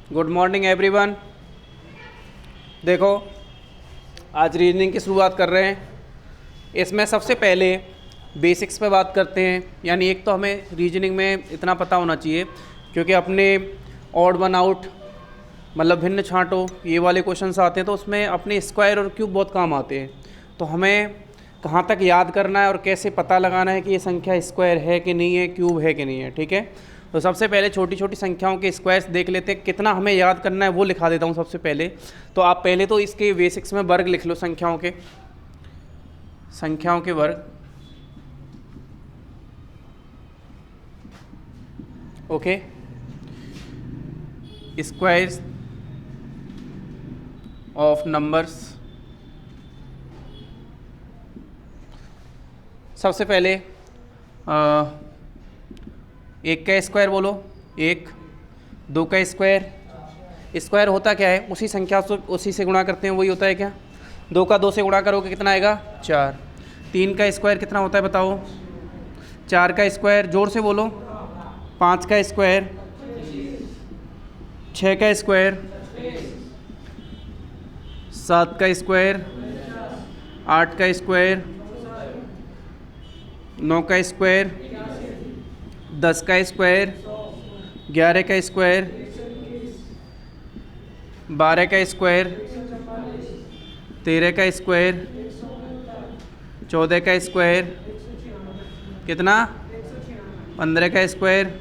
Good morning everyone. देखो, आज reasoning की शुरुआत कर रहे हैं। इसमें सबसे पहले बेसिक्स पे बात करते हैं। यानी एक तो हमें रीजनिंग में इतना पता होना चाहिए, क्योंकि अपने ऑड वन आउट मतलब भिन्न छांटो ये वाले क्वेश्चंस आते हैं, तो उसमें अपने स्क्वायर और क्यूब बहुत काम आते हैं। तो हमें कहाँ तक याद करना है और कैसे पता लगाना है कि ये संख्या स्क्वायर है कि नहीं है, क्यूब है कि नहीं है। ठीक है, तो सबसे पहले छोटी छोटी संख्याओं के स्क्वायर्स देख लेते हैं। कितना हमें याद करना है वो लिखा देता हूँ सबसे पहले। तो आप पहले तो इसके बेसिक्स में वर्ग लिख लो, संख्याओं के वर्ग। Okay, squares of numbers. सबसे पहले एक का स्क्वायर बोलो, एक। दो का स्क्वायर, स्क्वायर होता क्या है, उसी संख्या से उसी से गुणा करते हैं, वही होता है क्या। दो का दो से गुणा करोगे कितना आएगा, 4। तीन का स्क्वायर कितना होता है बताओ, 4 का स्क्वायर, जोर से बोलो। 5 का स्क्वायर, 6 का स्क्वायर, 7 का स्क्वायर, 8 का स्क्वायर, 9 का स्क्वायर, 10 का स्क्वायर, 11 का स्क्वायर, 12 का स्क्वायर, 13 का स्क्वायर, 14 का स्क्वायर, कितना, 15 का स्क्वायर,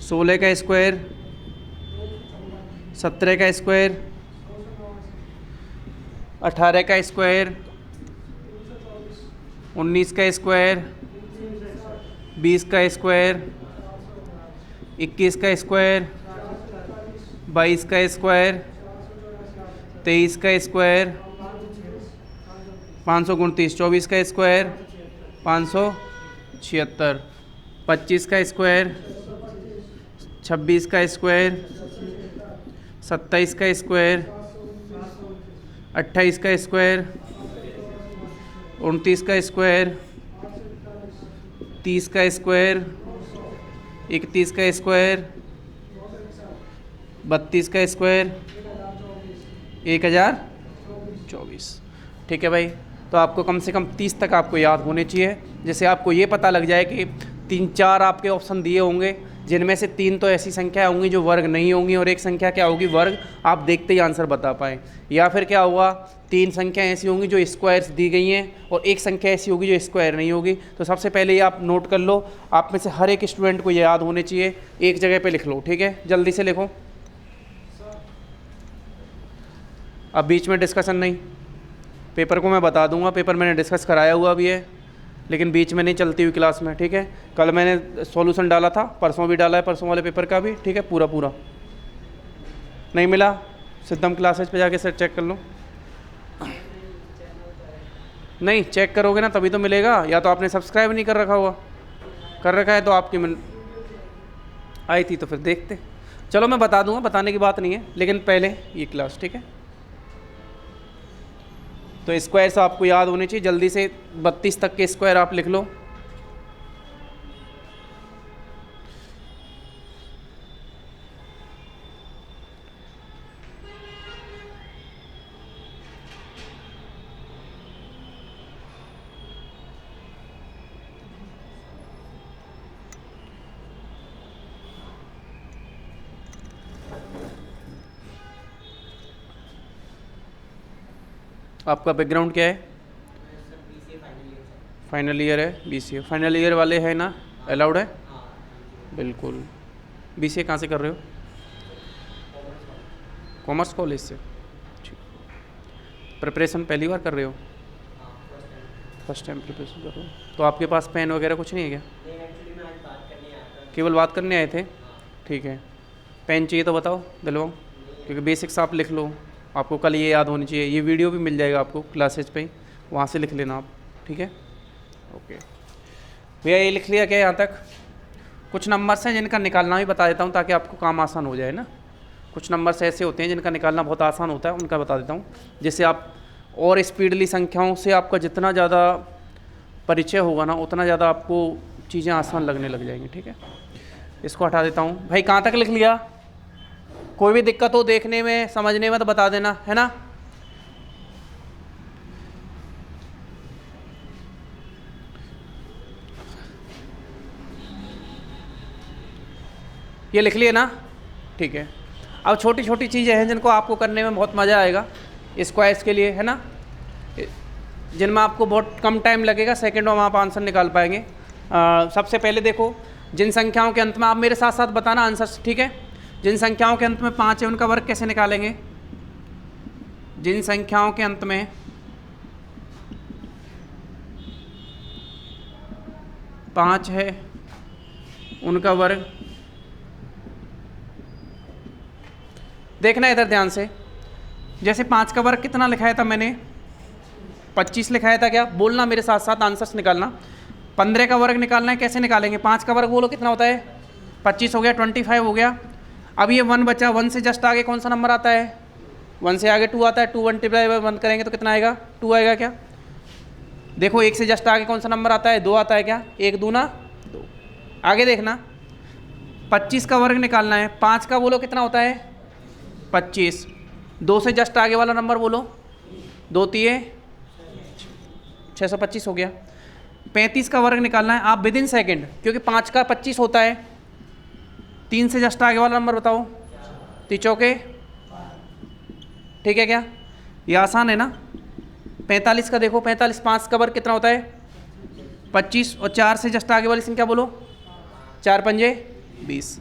16 का स्क्वायर, 17 का स्क्वायर, 18 का स्क्वायर, 19 का स्क्वायर, 20 का स्क्वायर, 21 का स्क्वायर, 22 का स्क्वायर, 23 का स्क्वायर, 529, 24 का स्क्वायर, 576, 25 का स्क्वायर, 26 का स्क्वायर, 27 का स्क्वायर, 28 का स्क्वायर, 29 का स्क्वायर, 30 का स्क्वायर, 31 का स्क्वायर, 32 का स्क्वायर, 1024। ठीक है भाई, तो आपको कम से कम 30 तक आपको याद होने चाहिए, जैसे आपको ये पता लग जाए कि 3-4 आपके ऑप्शन दिए होंगे, जिनमें से 3 तो ऐसी संख्या होंगी जो वर्ग नहीं होंगी और एक संख्या क्या होगी, वर्ग। आप देखते ही आंसर बता पाएँ। या फिर क्या होगा, 3 संख्या ऐसी होंगी जो स्क्वायर्स दी गई हैं और एक संख्या ऐसी होगी जो स्क्वायर नहीं होगी। तो सबसे पहले ये आप नोट कर लो, आप में से हर एक स्टूडेंट को ये याद होने चाहिए। एक जगह पे लिख लो, ठीक है, जल्दी से लिखो। अब बीच में डिस्कशन नहीं, पेपर को मैं बता दूंगा, पेपर मैंने डिस्कस कराया हुआ भी है, लेकिन बीच में नहीं चलती हुई क्लास में। ठीक है, कल मैंने सॉल्यूशन डाला था, परसों भी डाला है, परसों वाले पेपर का भी। ठीक है, पूरा नहीं मिला, सिद्धम क्लासेज पे जाके सर चेक कर लो। नहीं चेक करोगे ना तभी तो मिलेगा, या तो आपने सब्सक्राइब नहीं कर रखा हुआ, कर रखा है तो आपकी आई थी तो फिर देखते। चलो मैं बता दूंगा, बताने की बात नहीं है, लेकिन पहले ये क्लास। ठीक है, तो स्क्वायर्स आपको याद होने चाहिए। जल्दी से 32 तक के स्क्वायर आप लिख लो। आपका बैकग्राउंड क्या है? फाइनल ईयर है, BCA फाइनल ईयर वाले हैं ना, अलाउड है? बिल्कुल। BCA कहाँ से कर रहे हो? कॉमर्स कॉलेज से। ठीक, प्रिपरेशन पहली बार कर रहे हो? फर्स्ट टाइम प्रिपरेशन कर रहे हो। तो आपके पास पेन वगैरह कुछ नहीं है क्या? केवल बात करने आए थे? ठीक है, पेन चाहिए तो बताओ, दिलवाओ, क्योंकि बेसिक्स आप लिख लो, आपको कल ये याद होनी चाहिए। ये वीडियो भी मिल जाएगा आपको क्लासेज पे, वहाँ से लिख लेना आप। ठीक है, ओके भैया, ये लिख लिया क्या यहाँ तक? कुछ नंबर्स हैं जिनका निकालना भी बता देता हूँ ताकि आपको काम आसान हो जाए ना। कुछ नंबर्स ऐसे होते हैं जिनका निकालना बहुत आसान होता है, उनका बता देता हूँ, जिससे आप और स्पीडली संख्याओं से आपका जितना ज़्यादा परिचय होगा ना, उतना ज़्यादा आपको चीज़ें आसान लगने लग जाएंगी। ठीक है, इसको हटा देता हूँ भाई। कहाँ तक लिख लिया? कोई भी दिक्कत हो देखने में समझने में तो बता देना, है ना। ये लिख लिए ना, ठीक है। अब छोटी छोटी चीज़ें हैं जिनको आपको करने में बहुत मज़ा आएगा स्क्वायर्स के लिए, है ना, जिनमें आपको बहुत कम टाइम लगेगा, सेकंडों में आप आंसर निकाल पाएंगे। सबसे पहले देखो, जिन संख्याओं के अंत में, आप मेरे साथ साथ बताना आंसर, ठीक है। जिन संख्याओं के अंत में 5 है उनका वर्ग कैसे निकालेंगे? जिन संख्याओं के अंत में 5 है उनका वर्ग, देखना इधर ध्यान से। जैसे 5 का वर्ग कितना लिखाया था मैंने? 25 लिखाया था क्या? बोलना मेरे साथ साथ, आंसर्स निकालना। 15 का वर्ग निकालना है, कैसे निकालेंगे? 5 का वर्ग बोलो कितना होता है? 25 हो गया, 25 हो गया। अब ये 1 बचा, 1 से जस्ट आगे कौन सा नंबर आता है? 1 से आगे 2 आता है, 2 मल्टीप्लाई बाय 1 करेंगे तो कितना आएगा? 2 आएगा क्या? देखो 1 से जस्ट आगे कौन सा नंबर आता है? 2 आता है क्या? 1 दूना 2। आगे देखना, 25 का वर्ग निकालना है, 5 का बोलो कितना होता है? 25। 2 से जस्ट आगे वाला नंबर बोलो, 2 तिये 625 हो गया। 35 का वर्ग निकालना है आप विद इन सेकेंड, क्योंकि 5 का 25 होता है। 3 से जस्ट आगे वाला नंबर बताओ, 3 चौके, ठीक है क्या? ये आसान है ना। 45 का देखो, 45 5 का वर्ग कितना होता है? 25, और 4 से जस्ट आगे वाली संख्या बोलो, 4 पंजे 20।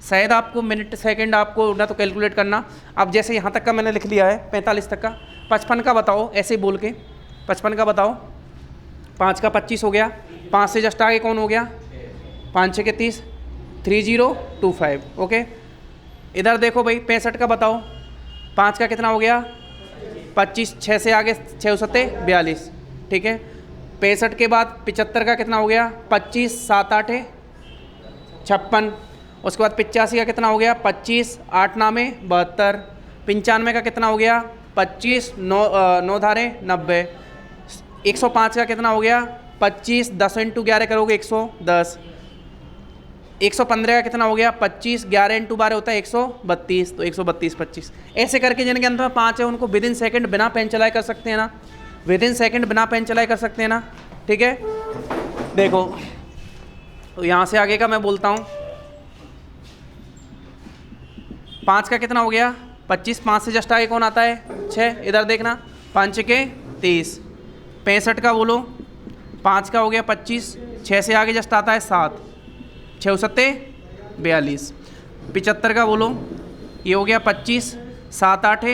शायद आपको मिनट सेकंड आपको ना तो कैलकुलेट करना। अब जैसे यहाँ तक का मैंने लिख लिया है 45 तक का, 55 का बताओ ऐसे ही बोल के, 55 का बताओ। 5 का 25 हो गया, 5 से जस्ट आगे कौन हो गया? 5 6 के 30, 3025, ओके। इधर देखो भाई 65 का बताओ, 5 का कितना हो गया? 25, 6 से आगे 6 7 42, ठीक है। 65 के बाद 75 का कितना हो गया? 25 7 8 56। उसके बाद 85 का कितना हो गया? 25 8 9 72। 95 का कितना हो गया? 25 9 धारे 90। 105 का कितना हो गया? 25 10 इंटू 11 करोगे 110। 115 का कितना हो गया? 25 11 इंटू 12 होता है 132, तो 132 25। ऐसे करके जिनके अंदर 5 है उनको विद इन सेकेंड बिना पेन चलाए कर सकते हैं ना, विद इन सेकेंड बिना पेन चलाए कर सकते हैं ना, ठीक है। देखो तो यहाँ से आगे का मैं बोलता हूँ। 5 का कितना हो गया? 25, 5 से जस्ट आगे कौन आता है? 6। इधर देखना, 5 के 30। 65 का बोलो, 5 का हो गया 25, 6 से आगे जस्ट आता है 7, 6 7 42। 75 का बोलो, ये हो गया 25 7 8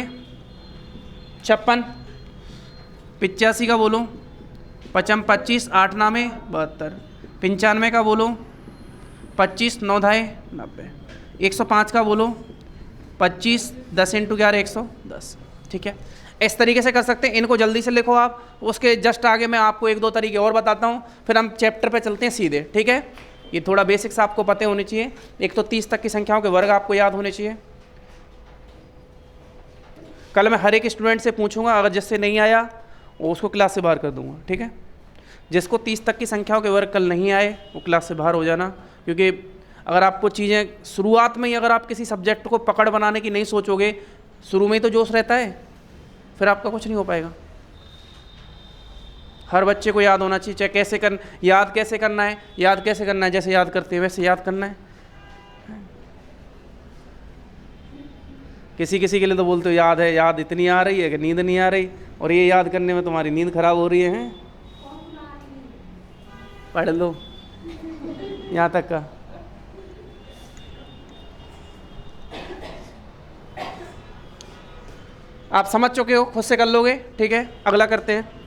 56। 85 का बोलो, 25 8 9 72। 95 का बोलो, 25 9 धाए 90। 105 का बोलो, 25 10 इंटू 11 110, ठीक है। इस तरीके से कर सकते हैं। इनको जल्दी से लिखो आप, उसके जस्ट आगे मैं आपको 1 2 तरीके और बताता हूँ, फिर हम चैप्टर पे चलते हैं सीधे, ठीक है। ये थोड़ा बेसिक्स आपको पते होने चाहिए। एक तो 30 तक की संख्याओं के वर्ग आपको याद होने चाहिए। कल मैं हर एक स्टूडेंट से पूछूंगा, अगर जिससे नहीं आया उसको क्लास से बाहर कर दूंगा, ठीक है। जिसको 30 तक की संख्याओं के वर्ग कल नहीं आए वो क्लास से बाहर हो जाना, क्योंकि अगर आपको चीज़ें शुरुआत में ही, अगर आप किसी सब्जेक्ट को पकड़ बनाने की नहीं सोचोगे, शुरू में ही तो जोश रहता है, फिर आपका कुछ नहीं हो पाएगा। हर बच्चे को याद होना चाहिए, चाहे कैसे याद कैसे करना है, याद कैसे करना है, जैसे याद करते हैं वैसे याद करना है। किसी किसी के लिए तो बोलते हो याद है, याद इतनी आ रही है कि नींद नहीं आ रही, और ये याद करने में तुम्हारी नींद खराब हो रही है। पढ़ लो यहाँ तक का। आप समझ चुके हो, खुद से कर लोगे, ठीक है। अगला करते हैं।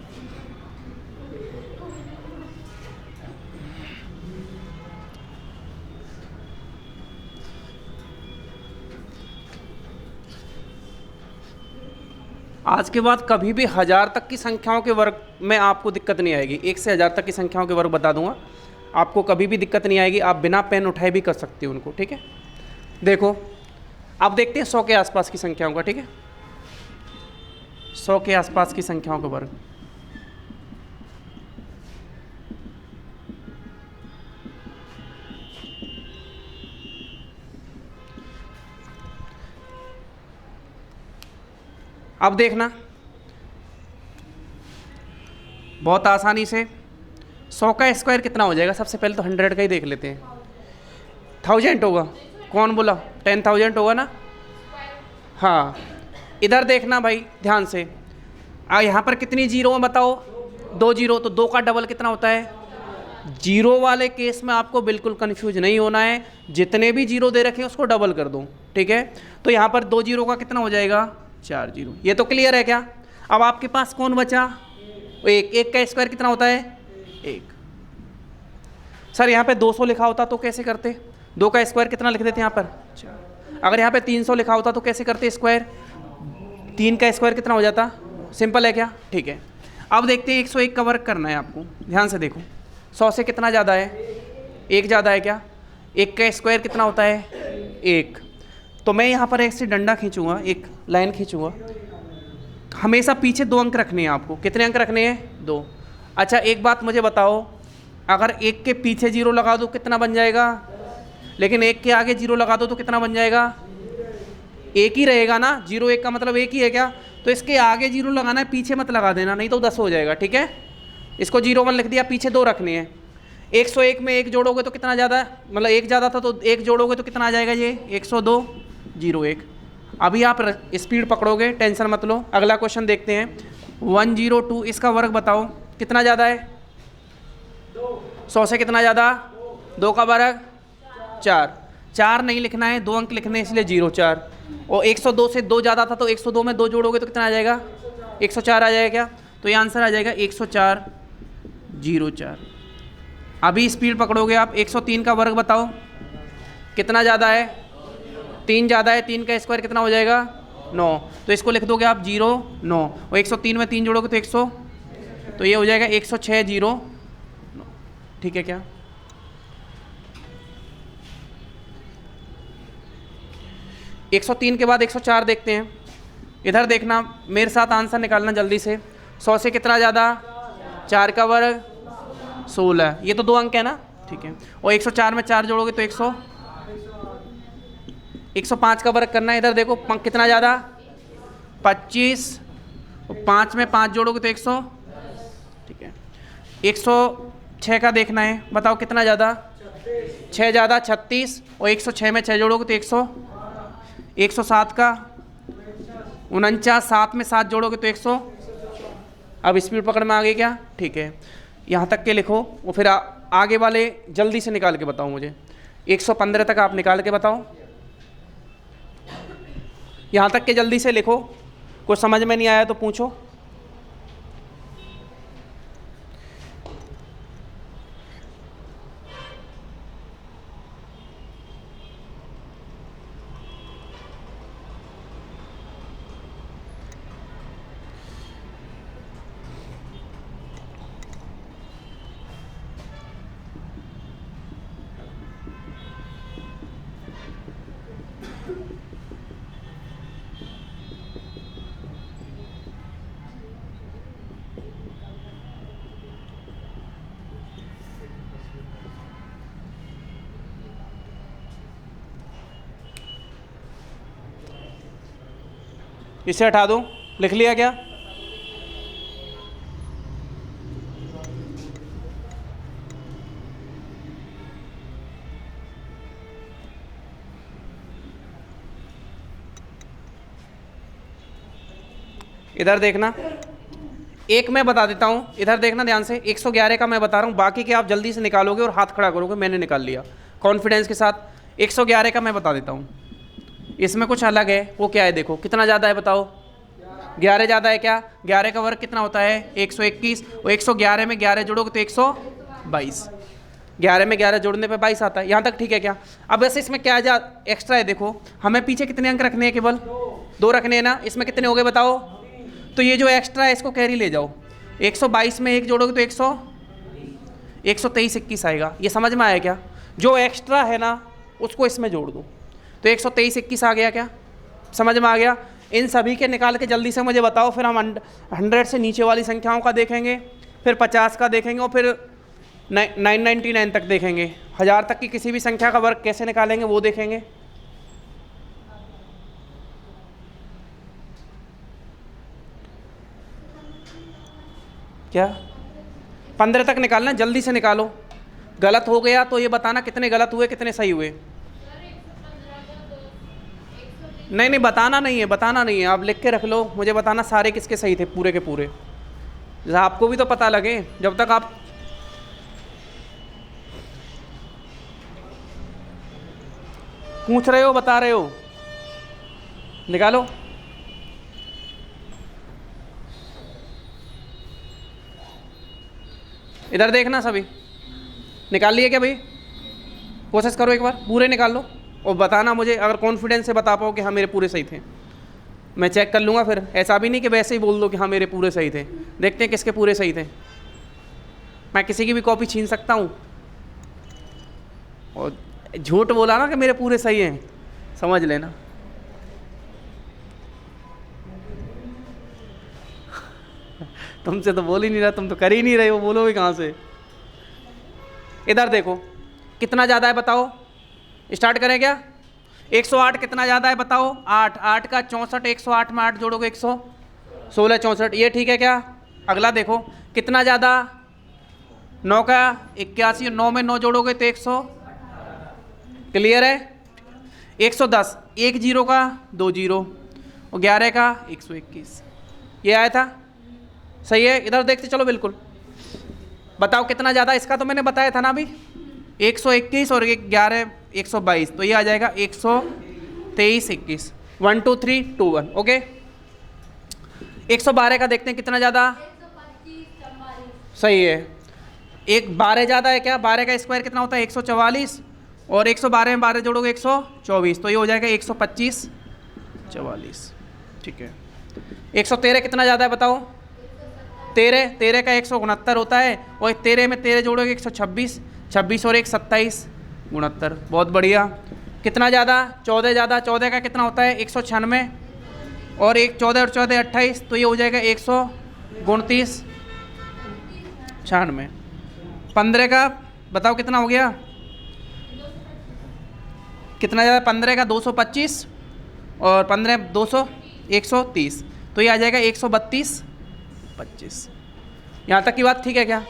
आज के बाद कभी भी 1000 तक की संख्याओं के वर्ग में आपको दिक्कत नहीं आएगी। 1 से 1000 तक की संख्याओं के वर्ग बता दूंगा, आपको कभी भी दिक्कत नहीं आएगी। आप बिना पेन उठाए भी कर सकते हो उनको, ठीक है। देखो अब देखते हैं 100 के आसपास की संख्याओं का, ठीक है। 100 के आसपास की संख्याओं का वर्ग। अब देखना बहुत आसानी से 100 का स्क्वायर कितना हो जाएगा, सबसे पहले तो 100 का ही देख लेते हैं। 1000 होगा, कौन बोला 10,000 होगा ना। हाँ इधर देखना भाई ध्यान से, यहाँ पर कितनी जीरो है बताओ, 2 जीरो, तो 2 का डबल कितना होता है। जीरो वाले केस में आपको बिल्कुल कंफ्यूज नहीं होना है, जितने भी जीरो दे रखे हैं उसको डबल कर दो, ठीक है। तो यहाँ पर 2 जीरो का कितना हो जाएगा, 4 जीरो। ये तो क्लियर है क्या। अब आपके पास कौन बचा, एक का स्क्वायर कितना होता है 1। सर यहाँ पे 200 लिखा होता तो कैसे करते, 2 का स्क्वायर कितना लिख देते यहाँ पर 4। अगर यहाँ पे 300 लिखा होता तो कैसे करते स्क्वायर, 3 का स्क्वायर कितना हो जाता, सिंपल है क्या, ठीक है। अब देखते हैं 101 का वर्क करना है आपको, ध्यान से देखो 100 से कितना ज़्यादा है, 1 ज़्यादा है क्या। 1 का स्क्वायर कितना होता है 1। तो मैं यहाँ पर ऐसे डंडा खींचूंगा, एक लाइन खींचूंगा, हमेशा पीछे 2 अंक रखने हैं आपको। कितने अंक रखने हैं, 2। अच्छा एक बात मुझे बताओ, अगर 1 के पीछे 0 लगा दो कितना बन जाएगा, लेकिन 1 के आगे 0 लगा दो तो कितना बन जाएगा, 1 ही रहेगा ना। 0 1 का मतलब 1 ही है क्या। तो इसके आगे 0 लगाना है, पीछे मत लगा देना, नहीं तो 10 हो जाएगा, ठीक है। इसको 0 1 लिख दिया, पीछे 2 रखने हैं। 101 में 1 जोड़ोगे तो कितना ज़्यादा, मतलब 1 ज़्यादा था तो 1 जोड़ोगे तो कितना आ जाएगा, ये 102 01। अभी आप स्पीड पकड़ोगे, टेंशन मत लो। अगला क्वेश्चन देखते हैं 102, इसका वर्ग बताओ कितना ज़्यादा है, 100 से कितना ज़्यादा, 2 का वर्ग 4 नहीं लिखना है, 2 अंक लिखने हैं इसलिए 04। और 102 से 2 ज़्यादा था तो 102 में 2 जोड़ोगे तो कितना आ जाएगा, 104 आ जाएगा क्या। तो ये आंसर आ जाएगा 104 04। अभी स्पीड पकड़ोगे आप, 103 का वर्ग बताओ कितना ज़्यादा है, 3 ज़्यादा है। 3 का स्क्वायर कितना हो जाएगा 9, तो इसको लिख दोगे आप 0 9, और 103 में 3 जोड़ोगे तो 100, तो ये हो जाएगा 106 0, ठीक है क्या। एक 103 के बाद 104 देखते हैं। इधर देखना, मेरे साथ आंसर निकालना जल्दी से। 100 से कितना ज़्यादा, 4 का वर्ग 16, ये तो 2 अंक है ना, ठीक है। और 104 में 4 जोड़ोगे तो 105 का वर्ग करना है। इधर देखो कितना ज़्यादा 25, और 5 में 5 जोड़ोगे तो 100, ठीक है। 106 का देखना है, बताओ कितना ज़्यादा, 6 ज़्यादा 36, और 106 में 6 जोड़ोगे तो 100। 107 का 49, 7 में 7 जोड़ोगे तो 100। अब स्पीड पकड़ में आ गई क्या, ठीक है। यहाँ तक के लिखो और फिर आगे वाले जल्दी से निकाल के बताओ मुझे। 115 तक आप निकाल के बताओ, यहाँ तक के जल्दी से लिखो। कुछ समझ में नहीं आया तो पूछो। इसे हटा दो, लिख लिया क्या। इधर देखना, एक मैं बता देता हूँ, इधर देखना ध्यान से। 111 का मैं बता रहा हूँ, बाकी के आप जल्दी से निकालोगे और हाथ खड़ा करोगे, मैंने निकाल लिया कॉन्फिडेंस के साथ। 111 का मैं बता देता हूँ, इसमें कुछ अलग है। वो क्या है, देखो कितना ज़्यादा है बताओ, 11 ज़्यादा है क्या। 11 का वर्ग कितना होता है 121, और 111 में 11 जोड़ोगे तो 122। 11 में 11 जोड़ने पे 22 आता है। यहाँ तक ठीक है क्या। अब वैसे इसमें क्या एक्स्ट्रा है, देखो हमें पीछे कितने अंक रखने हैं, केवल 2 रखने हैं ना। इसमें कितने हो गए बताओ, तो ये जो एक्स्ट्रा है इसको कैरी ले जाओ। 122 में 1 जोड़ोगे तो 123 21 आएगा। ये समझ में आया क्या। जो एक्स्ट्रा है ना उसको इसमें जोड़ दो, तो 123 21 आ गया क्या, समझ में आ गया। इन सभी के निकाल के जल्दी से मुझे बताओ, फिर हम 100 से नीचे वाली संख्याओं का देखेंगे, फिर 50 का देखेंगे, और फिर 999 तक देखेंगे। 1000 तक की किसी भी संख्या का वर्ग कैसे निकालेंगे वो देखेंगे। क्या 15 तक निकालना, जल्दी से निकालो। गलत हो गया तो ये बताना कितने गलत हुए कितने सही हुए। नहीं नहीं बताना नहीं है, बताना नहीं है, आप लिख के रख लो, मुझे बताना सारे किसके सही थे पूरे के पूरे, आपको भी तो पता लगे। जब तक आप पूछ रहे हो बता रहे हो, निकालो। इधर देखना सभी, निकाल लिए क्या भाई? कोशिश करो एक बार पूरे निकाल लो और बताना मुझे, अगर कॉन्फिडेंस से बता पाओ कि हाँ मेरे पूरे सही थे, मैं चेक कर लूँगा फिर। ऐसा भी नहीं कि वैसे ही बोल दो कि हाँ मेरे पूरे सही थे। देखते हैं किसके पूरे सही थे। मैं किसी की भी कॉपी छीन सकता हूँ और झूठ बोला ना कि मेरे पूरे सही हैं, समझ लेना। तुमसे तो बोल ही नहीं रहा, तुम तो कर ही नहीं रहे हो, बोलोगे कहाँ से? इधर देखो कितना ज़्यादा है बताओ, स्टार्ट करें क्या? 108 कितना ज़्यादा है बताओ? 8, 8 का 64, 108 में 8 जोड़ोगे 116, 64, ये ठीक है क्या? अगला देखो कितना ज़्यादा, 9 का 81, 9 में 9 जोड़ोगे तो 100, क्लियर है? 110, 1 जीरो का 2 जीरो और 11 का 121, ये आया था, सही है। इधर देखते चलो बिल्कुल, बताओ कितना ज़्यादा, इसका तो मैंने बताया था ना अभी, 121 और 11 122, तो ये आ जाएगा 123 21, 1 2 3 2 1, ओके। 112 का देखते हैं कितना ज़्यादा, सही है। एक 12 ज़्यादा है क्या? 12 का स्क्वायर कितना होता है? 144 और 112 में 12 जोड़ोगे 124, तो ये हो जाएगा 125 44, ठीक है। 113 कितना ज़्यादा है बताओ? 13 का 169 होता है और 13 में 13 जोड़ोगे 126, 26 और 1 27, 69, बहुत बढ़िया। कितना ज़्यादा? 14 ज़्यादा, 14 का कितना होता है? 196 और 1 14 और 14 28, तो ये हो जाएगा 129 96। 15 का बताओ कितना हो गया? कितना ज़्यादा? 15 का 225 और 15 200 130, तो ये आ जाएगा 132 25। यहाँ तक की बात ठीक है क्या?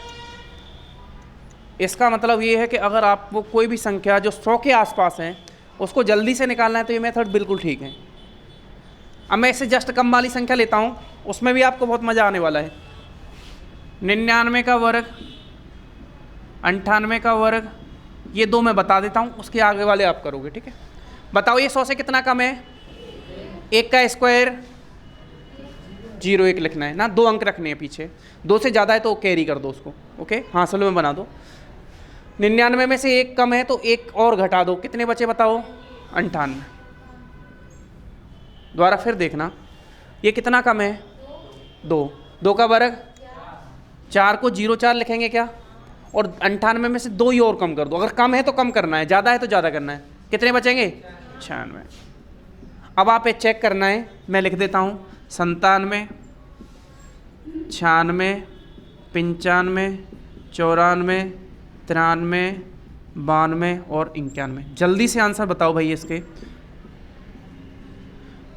इसका मतलब ये है कि अगर आपको कोई भी संख्या जो 100 के आसपास है उसको जल्दी से निकालना है तो ये मेथड बिल्कुल ठीक है। अब मैं इससे जस्ट कम वाली संख्या लेता हूँ, उसमें भी आपको बहुत मज़ा आने वाला है। 99 का वर्ग, 98 का वर्ग, ये दो मैं बता देता हूँ, उसके आगे वाले आप करोगे, ठीक है? बताओ ये 100 से कितना कम है? 1 का स्क्वायर 01 लिखना है ना, 2 अंक रखने हैं पीछे, 2 से ज़्यादा है तो कैरी कर दो उसको, ओके, हासिल में बना दो। 99 में से 1 कम है तो 1 और घटा दो, कितने बचे बताओ? 98। दोबारा फिर देखना, ये कितना कम है? 2 का वर्ग 4 को 04 लिखेंगे क्या? और 98 में से 2 ही और कम कर दो, अगर कम है तो कम करना है, ज़्यादा है तो ज़्यादा करना है। कितने बचेंगे? 96। अब आप ये चेक करना है, मैं लिख देता हूँ 97 96 95 94 93 92 और 91। जल्दी से आंसर बताओ भाई इसके,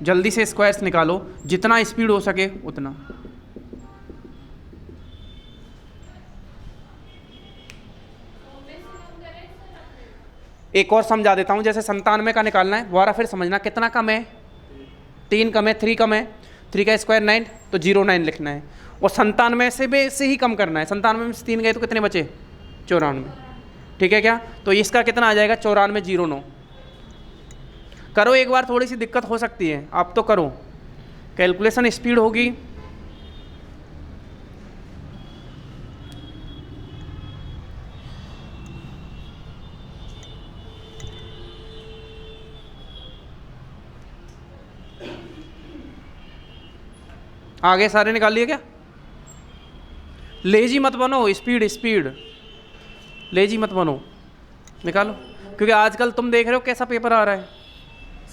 जल्दी से स्क्वायर्स निकालो, जितना स्पीड हो सके उतना। एक और समझा देता हूँ, जैसे 97 का निकालना है, दोबारा फिर समझना कितना कम है? 3 कम है, 3 कम है, 3 का स्क्वायर 9, तो 09 लिखना है। और 97 से ही कम करना है, 97 में से 3 गए तो कितने बचे? 94, ठीक है क्या? तो इसका कितना आ जाएगा? 94 09। करो एक बार, थोड़ी सी दिक्कत हो सकती है, आप तो करो, कैलकुलेशन स्पीड होगी। आगे सारे निकाल लिए क्या? लेजी मत बनो, स्पीड स्पीड, लेजी मत बनो, निकालो। क्योंकि आजकल तुम देख रहे हो कैसा पेपर आ रहा है,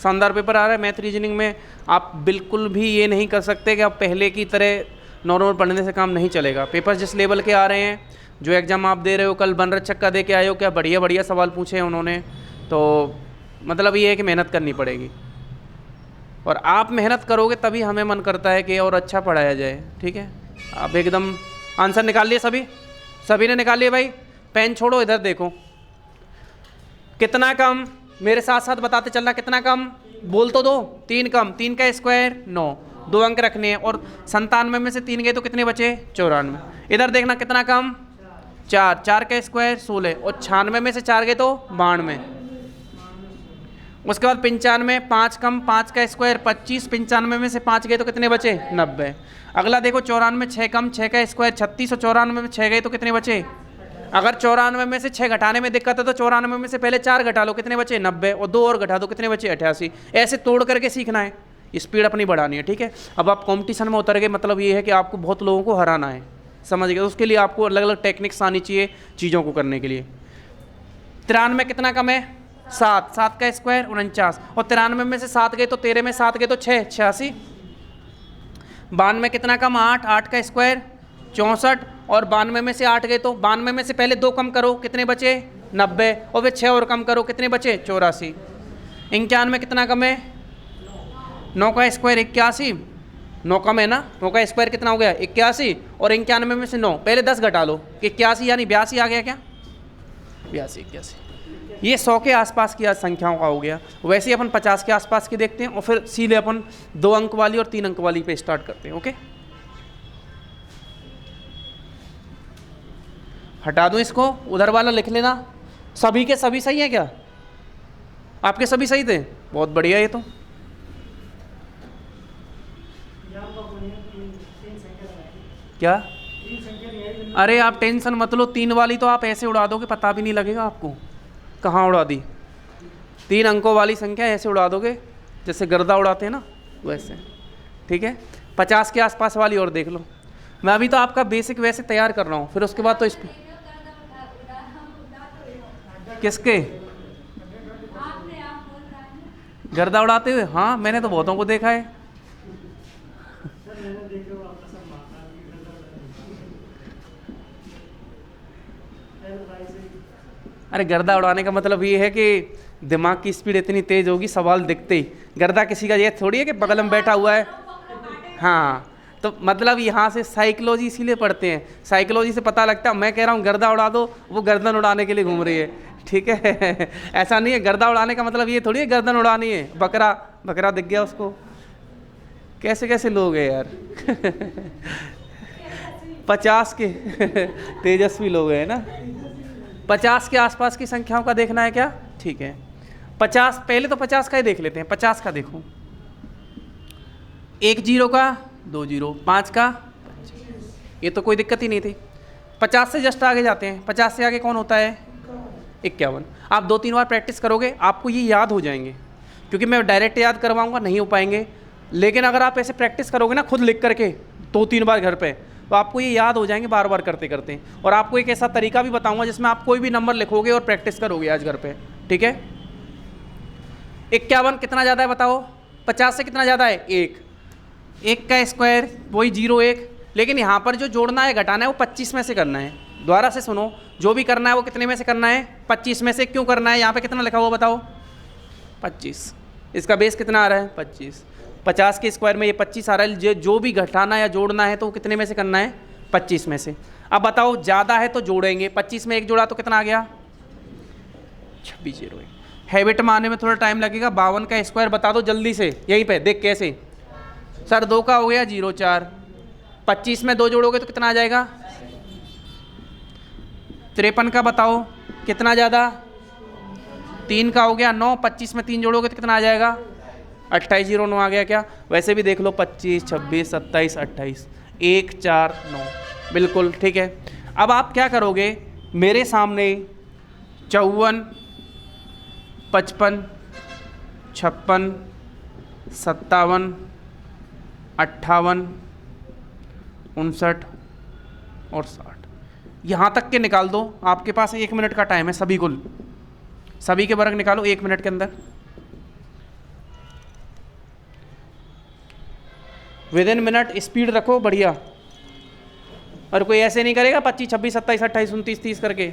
शानदार पेपर आ रहा है। मैथ रीजनिंग में आप बिल्कुल भी ये नहीं कर सकते कि आप पहले की तरह नॉर्मल पढ़ने से काम नहीं चलेगा। पेपर जिस लेवल के आ रहे हैं, जो एग्ज़ाम आप दे रहे हो, कल बनरक्षक का दे के आए हो, क्या बढ़िया बढ़िया सवाल पूछे हैं उन्होंने, तो मतलब ये है कि मेहनत करनी पड़ेगी, और आप मेहनत करोगे तभी हमें मन करता है कि और अच्छा पढ़ाया जाए, ठीक है? आप एकदम आंसर निकाल लिए सभी? सभी ने निकाल लिए भाई? पेन छोड़ो, इधर देखो। कितना कम, मेरे साथ साथ बताते चलना, कितना कम बोल तो दो। 3 कम, 3 का स्क्वायर 9, 2 अंक रखने हैं, और 97 में से 3 गए तो कितने बचे? 94। इधर देखना कितना कम, 4, 4 का स्क्वायर 16, और 96 में से 4 गए तो 92। उसके बाद 95, 5 कम, 5 का स्क्वायर 25, 95 में से 5 गए तो कितने बचे? 90। अगला देखो 94, 6 कम, 6 का स्क्वायर 36, और 94 में 6 गए तो कितने बचे? अगर 94 में से 6 घटाने में दिक्कत है तो 94 में से पहले 4 घटा लो, कितने बचे? 90, और 2 और घटा दो, कितने बचे? 88। ऐसे तोड़ करके सीखना है, स्पीड अपनी बढ़ानी है, ठीक है। अब आप कंपटीशन में उतर गए, मतलब ये है कि आपको बहुत लोगों को हराना है, समझ गए? उसके लिए आपको अलग अलग टेक्निक्स आनी चाहिए चीज़ों को करने के लिए। 93 कितना कम है? 7, 7 का स्क्वायर 49, और 93 में से 7 गए तो 13 में 7 गए तो 6, 86। 92 कितना कम? 8, 8 का स्क्वायर 64, और 92 में से 8 गए तो 92 में से पहले 2 कम करो, कितने बचे? 90, और फिर 6 और कम करो, कितने बचे? 84। 91 कितना कम है? 9 का स्क्वायर 81, 9 कम है ना, 9 का स्क्वायर कितना हो गया? 81, और 91 में से 9 पहले 10 घटा लो, 81 यानी 82 आ गया क्या? 82, 81। ये 100 के आसपास की आज संख्याओं का हो गया। वैसे ही अपन 50 के आसपास की देखते हैं, और फिर सीधे अपन 2 अंक वाली और 3 अंक वाली पे स्टार्ट करते हैं। ओके, हटा दूं इसको, उधर वाला लिख लेना। सभी के सभी सही है क्या? आपके सभी सही थे? बहुत बढ़िया। ये तो क्या, अरे आप टेंशन मत लो, 3 वाली तो आप ऐसे उड़ा दोगे, पता भी नहीं लगेगा आपको कहाँ उड़ा दी। 3 अंकों वाली संख्या ऐसे उड़ा दोगे जैसे गर्दा उड़ाते हैं ना, वैसे, ठीक है। 50 के आसपास वाली और देख लो। मैं अभी तो आपका बेसिक वैसे तैयार कर रहा हूँ, फिर उसके बाद तो इस किसके गर्दा उड़ाते हुए? हाँ, मैंने तो बहुतों को देखा है। अरे गर्दा उड़ाने का मतलब ये है कि दिमाग की स्पीड इतनी तेज होगी, सवाल दिखते ही। गर्दा किसी का ये थोड़ी है कि बगल में बैठा हुआ है। हाँ, तो मतलब यहाँ से साइकोलॉजी इसीलिए पढ़ते हैं, साइकोलॉजी से पता लगता है। मैं कह रहा हूँ गर्दा उड़ा दो, वो गर्दन उड़ाने के लिए घूम रही है, ठीक है। ऐसा नहीं है, गर्दा उड़ाने का मतलब ये थोड़ी है गर्दन उड़ानी है। बकरा, बकरा दिख गया उसको। कैसे कैसे लोग हैं यार। 50 के तेजस्वी लोग हैं ना। 50 के आसपास की संख्याओं का देखना है क्या? ठीक है, 50 पहले तो 50 का ही देख लेते हैं। 50 का देखो, 1 0 का, 2 0, 5 का, ये तो कोई दिक्कत ही नहीं थी। 50 से जस्ट आगे जाते हैं। 50 से आगे कौन होता है? 51। आप 2-3 बार प्रैक्टिस करोगे आपको ये याद हो जाएंगे, क्योंकि मैं डायरेक्ट याद करवाऊंगा नहीं हो पाएंगे। लेकिन अगर आप ऐसे प्रैक्टिस करोगे ना खुद लिख करके 2-3 बार घर पे, तो आपको ये याद हो जाएंगे बार बार करते करते। और आपको एक ऐसा तरीका भी बताऊंगा जिसमें आप कोई भी नंबर लिखोगे और प्रैक्टिस करोगे आज घर पे, ठीक है। 51 कितना ज़्यादा है बताओ? 50 से कितना ज़्यादा है? 1। 1 का स्क्वायर वही 0, 1। लेकिन यहाँ पर जो जोड़ना है घटाना है वो 25 में से करना है। दोबारा से सुनो, जो भी करना है वो कितने में से करना है? 25 में से। क्यों करना है? यहाँ पे कितना लिखा हुआ बताओ? 25। इसका बेस कितना आ रहा है? 25। 50 के स्क्वायर में ये 25 आ रहा है। जो भी घटाना या जोड़ना है तो कितने में से करना है? 25 में से। अब बताओ, ज़्यादा है तो जोड़ेंगे। 25 में 1 जोड़ा तो कितना आ गया? 26 0। हैबिट में आने में थोड़ा टाइम लगेगा। 52 का स्क्वायर बता दो जल्दी से, यहीं पे देख कैसे। सर 2 का हो गया 0 4। 25 में 2 जोड़ोगे तो कितना आ जाएगा? 53 का बताओ कितना ज़्यादा? 3 का हो गया 9। 25 में 3 जोड़ोगे तो कितना आ जाएगा? 28 0 9 आ गया क्या? वैसे भी देख लो, 25 26 27 28, 1 4 9, बिल्कुल ठीक है। अब आप क्या करोगे? मेरे सामने 54 55 56 57 58 59 और 60 यहाँ तक के निकाल दो। आपके पास 1 मिनट का टाइम है। सभी के वर्ग निकालो 1 मिनट के अंदर। विदिन मिनट स्पीड रखो बढ़िया। और कोई ऐसे नहीं करेगा 25 26 27 28 29 30 करके।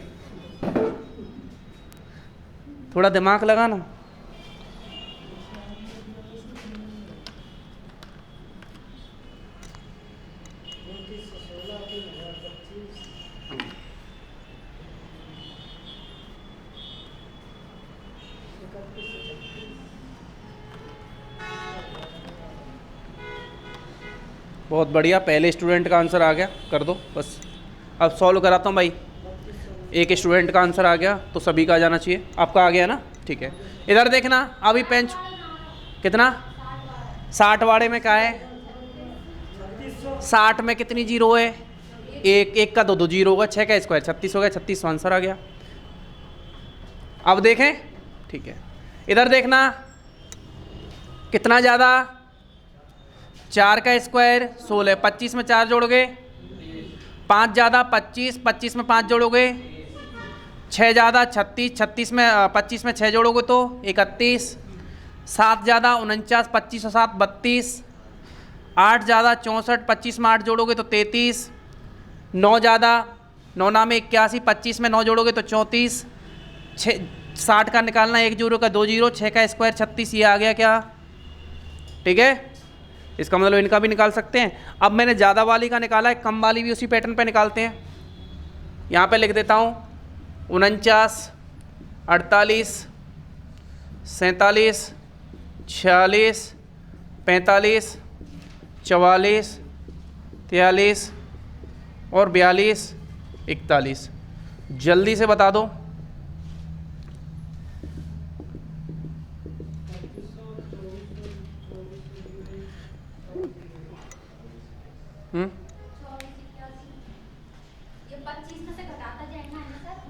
थोड़ा दिमाग लगाना। बहुत बढ़िया, पहले स्टूडेंट का आंसर आ गया, कर दो बस। अब सॉल्व कराता हूँ भाई। एक स्टूडेंट का आंसर आ गया तो सभी का आ जाना चाहिए। आपका आ गया ना, ठीक है। इधर देखना अभी पेंच कितना 60 वाड़े में क्या है, 60 में कितनी जीरो है, एक, एक का दो जीरो होगा, 6 का स्क्वायर 36 हो गया, 36 आंसर आ गया। अब देखें, ठीक है। इधर देखना कितना ज़्यादा, 4 का स्क्वायर 16, 25 में 4 जोड़ोगे 5 ज़्यादा 25, 25 में 5 जोड़ोगे 6 ज़्यादा 36, 36 में 25 में 6 जोड़ोगे तो 31, 7 ज़्यादा 49, 25 और 7 32, 8 ज़्यादा 64, 25 में 8 जोड़ोगे तो 33, 9 ज़्यादा 9 नाम 81, 25 में 9 जोड़ोगे तो 34, 60 का निकालना, 1 जीरो का 2 जीरो, 6 का स्क्वायर 36, ये आ गया क्या, ठीक है। इसका मतलब इनका भी निकाल सकते हैं। अब मैंने ज़्यादा वाली का निकाला है, कम वाली भी उसी पैटर्न पे निकालते हैं। यहाँ पे लिख देता हूँ 49, 48, 47, 46, 45, 44, 43 और 42, 41। जल्दी से बता दो।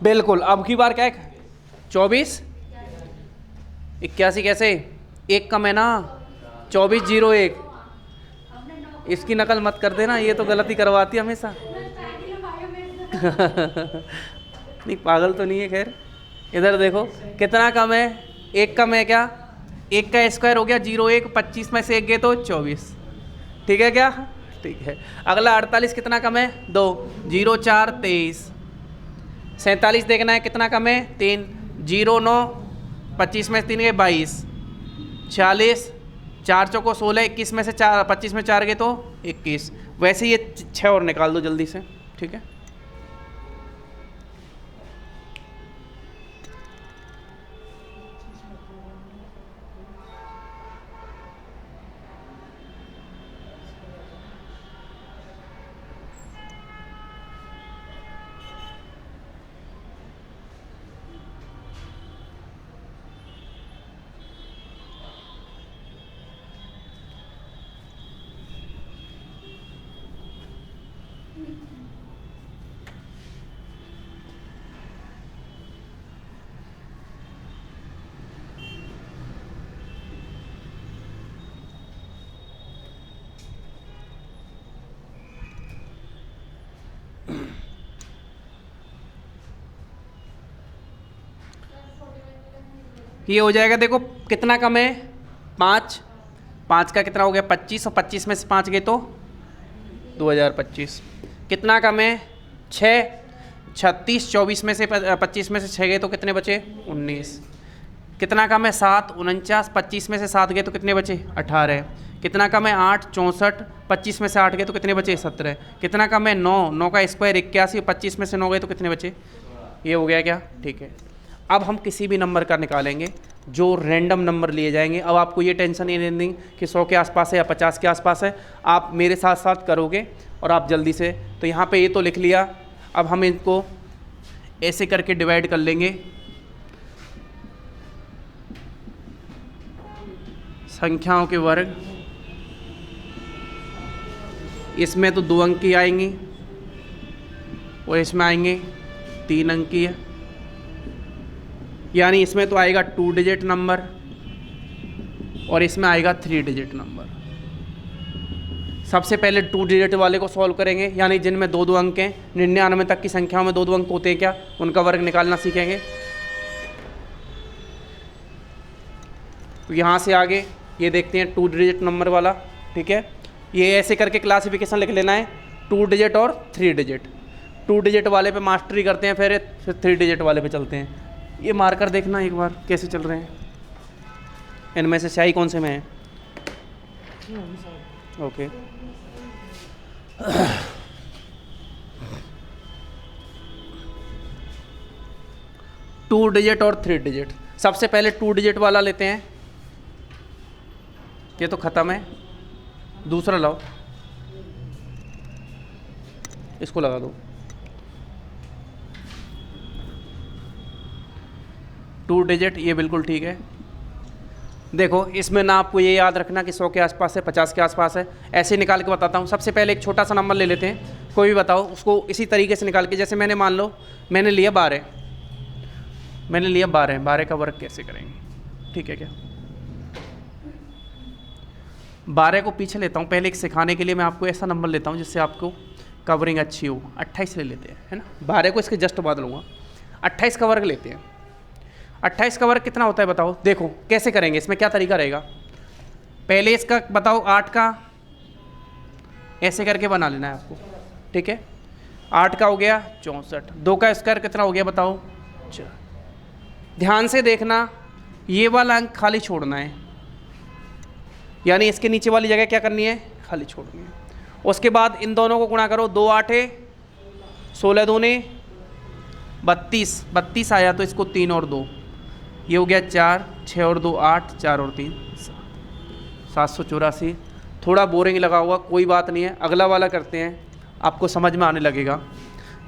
बिल्कुल, अब की बार क्या है 24, 81 कैसे, एक कम है ना, 24 0 1। इसकी नकल मत कर देना, ये तो गलती करवाती है हमेशा। नहीं पागल तो नहीं है, खैर। इधर देखो कितना कम है, एक कम है क्या, एक का स्क्वायर हो गया 0 1, 25 में से एक गए तो 24, ठीक है क्या, ठीक है। अगला 48 कितना कम है, 2, 0 4 23। 47 देखना है कितना कम है, 3, 0 9, 25 में 3 गए 22, 40, 4 चौको 16, 21 में से 4, 25 में 4 गए तो 21। वैसे ये 6 और निकाल दो जल्दी से, ठीक है। ये हो जाएगा, देखो कितना कम है, 5, 5 का कितना हो गया 25, और 25 में से 5 गए तो 2025। कितना कम है 6, 36, 24 में से 25 में से 6 गए तो कितने बचे 19। कितना कम है 7, 49, 25 में से 7 गए तो कितने बचे 18। कितना कम है 8, 64, 25 में से 8 गए तो कितने बचे 17। कितना कम है 9, 9 का स्क्वायर 81, 25 में से 9 गए तो कितने बचे, ये हो गया क्या, ठीक है। अब हम किसी भी नंबर का निकालेंगे, जो रैंडम नंबर लिए जाएंगे। अब आपको ये टेंशन नहीं लेनी कि 100 के आसपास है या 50 के आसपास है, आप मेरे साथ साथ करोगे और आप जल्दी से। तो यहाँ पे ये तो लिख लिया, अब हम इनको ऐसे करके डिवाइड कर लेंगे, संख्याओं के वर्ग। इसमें तो 2 अंक की आएंगी और इसमें आएंगे 3 अंक की है, यानी इसमें तो आएगा 2 डिजिट नंबर और इसमें आएगा 3 डिजिट नंबर। सबसे पहले 2 डिजिट वाले को सॉल्व करेंगे, यानी जिनमें 2-2 अंक हैं। 99 तक की संख्याओं में 2-2 अंक होते हैं क्या, उनका वर्ग निकालना सीखेंगे। तो यहाँ से आगे ये देखते हैं 2 डिजिट नंबर वाला, ठीक है। ये ऐसे करके क्लासिफिकेशन लिख लेना है, 2 डिजिट और 3 डिजिट। 2 डिजिट वाले पे मास्टरी करते हैं, फिर 3 डिजिट वाले पे चलते हैं। ये मार्कर देखना एक बार कैसे चल रहे हैं, इनमें से स्याही कौन से में है, ओके। टू डिजिट और 3 डिजिट। सबसे पहले 2 डिजिट वाला लेते हैं, ये तो ख़त्म है, दूसरा लाओ। इसको लगा दो। 2 डिजिट, ये बिल्कुल ठीक है। देखो इसमें ना आपको ये याद रखना कि 100 के आसपास है, 50 के आसपास है, ऐसे निकाल के बताता हूँ। सबसे पहले एक छोटा सा नंबर ले लेते हैं, कोई भी बताओ, उसको इसी तरीके से निकाल के, जैसे मैंने मान लो मैंने लिया 12, मैंने लिया 12, 12 का वर्ग कैसे करेंगे, ठीक है क्या। 12 को पीछे लेता हूँ, पहले एक सिखाने के लिए मैं आपको ऐसा नंबर लेता हूँ जिससे आपको कवरिंग अच्छी हो। 28 ले लेते हैं, है ना, 12 को इसके जस्ट बाद लूँगा। 28 का वर्ग लेते हैं। 28 का वर्ग कितना होता है बताओ। देखो कैसे करेंगे, इसमें क्या तरीका रहेगा, पहले इसका बताओ 8 का ऐसे करके बना लेना है आपको, ठीक है। 8 का हो गया 64, 2 का स्क्वायर कितना हो गया बताओ 4। ध्यान से देखना, ये वाला अंक खाली छोड़ना है, यानी इसके नीचे वाली जगह क्या करनी है, खाली छोड़नी है। उसके बाद इन दोनों को गुणा करो, 2 8 16 दूने 32, 32 आया तो इसको 3 और 2, ये हो गया 4, 6 और 2 8, 4 और 3 7, 784। थोड़ा बोरिंग लगा हुआ, कोई बात नहीं है, अगला वाला करते हैं, आपको समझ में आने लगेगा।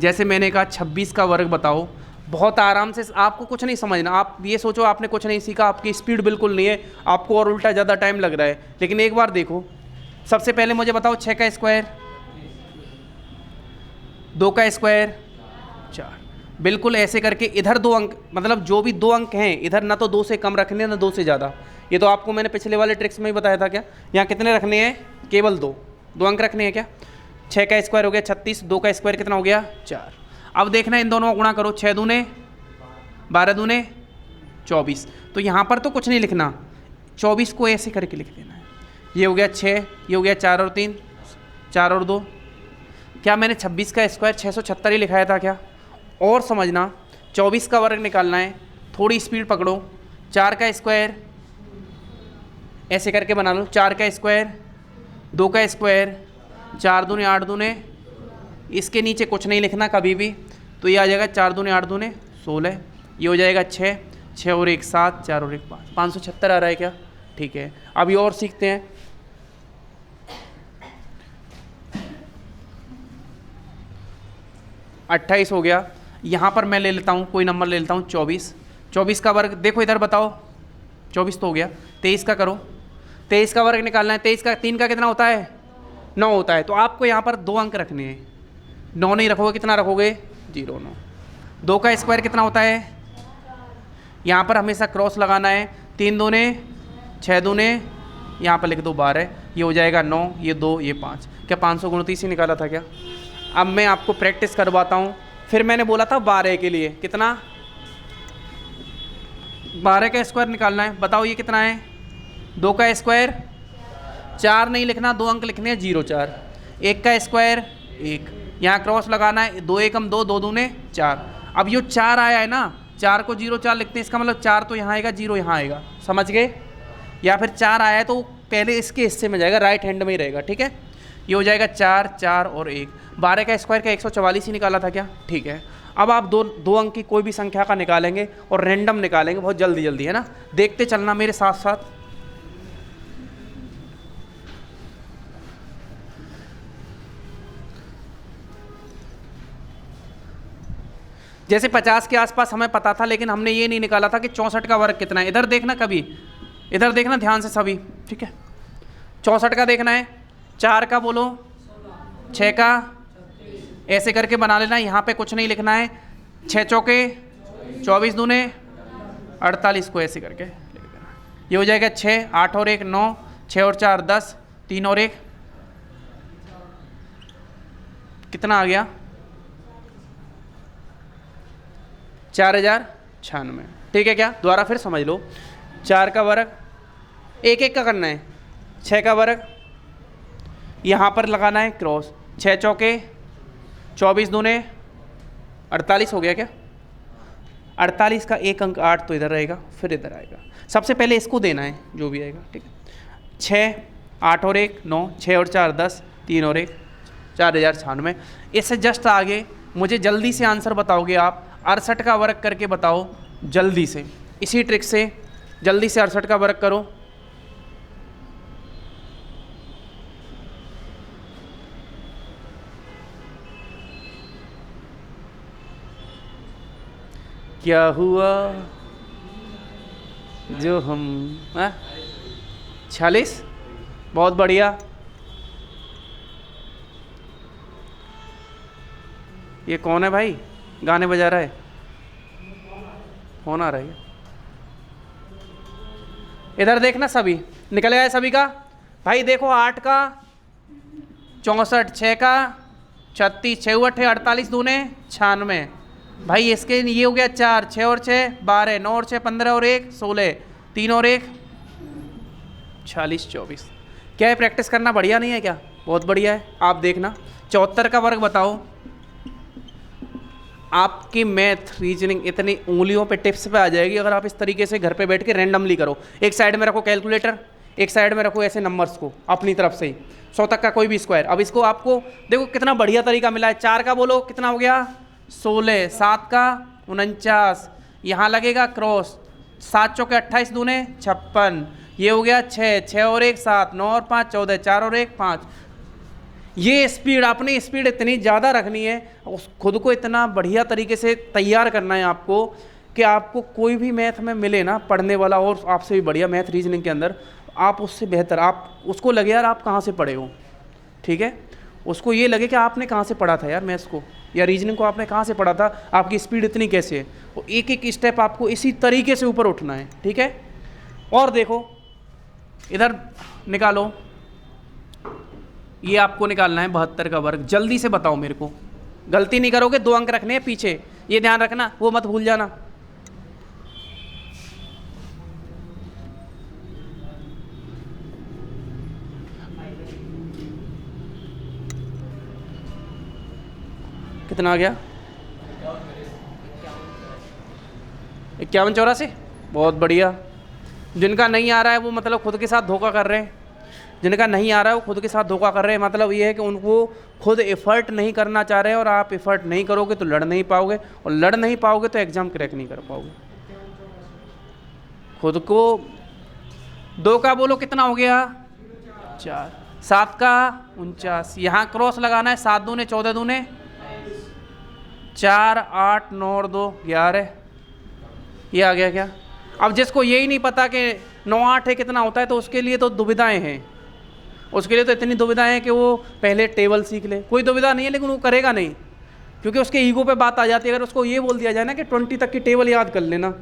जैसे मैंने कहा 26 का वर्ग बताओ, बहुत आराम से, आपको कुछ नहीं समझना, आप ये सोचो आपने कुछ नहीं सीखा, आपकी स्पीड बिल्कुल नहीं है, आपको और उल्टा ज़्यादा टाइम लग रहा है, लेकिन एक बार देखो। सबसे पहले मुझे बताओ 6 का स्क्वायर, 2 का स्क्वायर 4, बिल्कुल ऐसे करके इधर 2 अंक, मतलब जो भी 2 अंक हैं इधर ना तो 2 से कम रखने ना 2 से ज़्यादा। ये तो आपको मैंने पिछले वाले ट्रिक्स में ही बताया था। क्या यहाँ कितने रखने हैं, केवल 2 अंक रखने हैं क्या। 6 का स्क्वायर हो गया 36, 2 का स्क्वायर कितना हो गया 4। अब देखना इन दोनों को गुणा करो, 6 दूने 12 दूने 24, तो यहाँ पर तो कुछ नहीं लिखना, 24 को ऐसे करके लिख देना है। ये हो गया 6, ये हो गया 4 और 3, 4 और 2। क्या मैंने 26 का स्क्वायर 676 ही लिखाया था क्या। और समझना, 24 का वर्ग निकालना है, थोड़ी स्पीड पकड़ो। 4 का स्क्वायर ऐसे करके बना लो, 4 का स्क्वायर, 2 का स्क्वायर, 4 दूने 8 दूने, इसके नीचे कुछ नहीं लिखना कभी भी, तो ये आ जाएगा 4 दूने 8 दूने 16, ये हो जाएगा 6, 6 और 1 7, 4 और 1 5, 576 आ रहा है क्या, ठीक है। अभी और सीखते हैं। अट्ठाईस हो गया, यहाँ पर मैं ले लेता हूँ, कोई नंबर ले लेता हूँ 24, 24 का वर्ग, देखो इधर बताओ, 24 तो हो गया। 23 का करो, 23 का वर्ग निकालना है, 23 का 3 का कितना होता है 9 होता है, तो आपको यहाँ पर 2 अंक रखने हैं, 9 नहीं रखोगे कितना रखोगे 0 9। 2 का स्क्वायर कितना होता है, यहाँ पर हमेशा क्रॉस लगाना है, 3 दूने 6 दूने, यहाँ पर लिख दो 12, ये हो जाएगा 9, ये 2, ये 5। क्या 529 ही निकाला था क्या। अब मैं आपको प्रैक्टिस करवाता हूँ। फिर मैंने बोला था 12 के लिए कितना, 12 का स्क्वायर निकालना है, बताओ ये कितना है। 2 का स्क्वायर, 4 नहीं लिखना, 2 अंक लिखने हैं 0 4। 1 का स्क्वायर 1, यहाँ क्रॉस लगाना है, 2 एकम 2, 2 दूने 4। अब ये 4 आया है ना, 4 को 0 4 लिखते हैं, इसका मतलब 4 तो यहाँ आएगा, 0 यहाँ आएगा, समझ गए। या फिर 4 आया है तो पहले इसके हिस्से में जाएगा, राइट हैंड में ही रहेगा, ठीक है। ये हो जाएगा 4 4 और 1। 12 का स्क्वायर का 144 ही निकाला था क्या, ठीक है। अब आप दो अंक की कोई भी संख्या का निकालेंगे और रैंडम निकालेंगे, बहुत जल्दी जल्दी, है ना, देखते चलना मेरे साथ साथ। जैसे 50 के आसपास हमें पता था, लेकिन हमने ये नहीं निकाला था कि 64 का वर्ग कितना है। इधर देखना, कभी इधर देखना ध्यान से सभी, ठीक है। 64 का देखना है, 4 का बोलो, 6 का, ऐसे करके बना लेना, यहाँ पे कुछ नहीं लिखना है। 6 चौके 24 दूने 48 को ऐसे करके लिख देना, ये हो जाएगा 6, 8 और 1 9, 6 और 4 10, 3 और 1 कितना आ गया 4096, ठीक है क्या। दोबारा फिर समझ लो, 4 का वर्ग एक एक का करना है, 6 का वर्ग यहाँ पर लगाना है क्रॉस, 6 चौके 24 दूने 48 हो गया क्या। 48 का एक अंक 8 तो इधर रहेगा, फिर इधर आएगा, सबसे पहले इसको देना है जो भी आएगा, ठीक है। 6 8 और 1 9, 6 और 4 10, 3 और 1 4096। इससे जस्ट आगे मुझे जल्दी से आंसर बताओगे आप, 68 का वर्ग करके बताओ जल्दी से, इसी ट्रिक से जल्दी से 68 का वर्ग करो। क्या हुआ जो हम 46। बहुत बढ़िया। ये कौन है भाई, गाने बजा रहा है? फोन आ रहा है। इधर देखना, सभी निकल गया है सभी का। भाई देखो 8 का 64, 6 का 36, 6 8 48 दूने 96। भाई इसके ये हो गया 4, 6 और 6 12, 9 और 6 15 और 1 16, 3 और 1 46 24। क्या है, प्रैक्टिस करना बढ़िया नहीं है क्या? बहुत बढ़िया है। आप देखना 74 का वर्ग बताओ। आपकी मैथ रीजनिंग इतनी उंगलियों पे टिप्स पे आ जाएगी अगर आप इस तरीके से घर पे बैठ के रैंडमली करो। एक साइड में रखो कैलकुलेटर, एक साइड में रखो ऐसे नंबर्स को अपनी तरफ से ही 100 तक का कोई भी स्क्वायर। अब इसको आपको देखो कितना बढ़िया तरीका मिला है। 4 का बोलो कितना हो गया 16, 7 का 49, यहाँ लगेगा क्रॉस, 7 चौके 28 दूने 56, ये हो गया 6, 6 और 1 7, 9 और 5 14, 4 और 1 5। ये स्पीड, आपने स्पीड इतनी ज़्यादा रखनी है, उस खुद को इतना बढ़िया तरीके से तैयार करना है आपको कि आपको कोई भी मैथ में मिले ना पढ़ने वाला और आपसे भी बढ़िया मैथ रीजनिंग के अंदर, आप उससे बेहतर, आप उसको लगे यार आप कहाँ से पढ़े हो, ठीक है, उसको ये लगे कि आपने कहाँ से पढ़ा था यार मैथ्स को या रीजनिंग को आपने कहाँ से पढ़ा था, आपकी स्पीड इतनी कैसे है। वो एक एक स्टेप आपको इसी तरीके से ऊपर उठना है, ठीक है। और देखो इधर निकालो, ये आपको निकालना है 72 का वर्ग। जल्दी से बताओ मेरे को, गलती नहीं करोगे, 2 अंक रखने हैं पीछे, ये ध्यान रखना, वो मत भूल जाना। कितना आ गया 51 84। बहुत बढ़िया। जिनका नहीं आ रहा है वो मतलब खुद के साथ धोखा कर रहे हैं, जिनका नहीं आ रहा है वो खुद के साथ धोखा कर रहे हैं। मतलब ये है कि उनको खुद एफर्ट नहीं करना चाह रहे हैं, और आप एफर्ट नहीं करोगे तो लड़ नहीं पाओगे, और लड़ नहीं पाओगे तो एग्जाम क्रैक नहीं कर पाओगे। खुद को 2 का बोलो कितना हो गया 4, 7 का 49, यहाँ क्रॉस लगाना है, 7 दूने 14 दूने 4 8 9 और 2 11, ये आ गया क्या। अब जिसको यही नहीं पता कि 9 8 है कितना होता है, तो उसके लिए तो दुविधाएं हैं, उसके लिए तो इतनी दुविधाएं हैं कि वो पहले टेबल सीख ले। कोई दुविधा नहीं है लेकिन वो करेगा नहीं, क्योंकि उसके ईगो पे बात आ जाती है। अगर उसको ये बोल दिया जाए ना कि 20 तक की टेबल याद कर लेना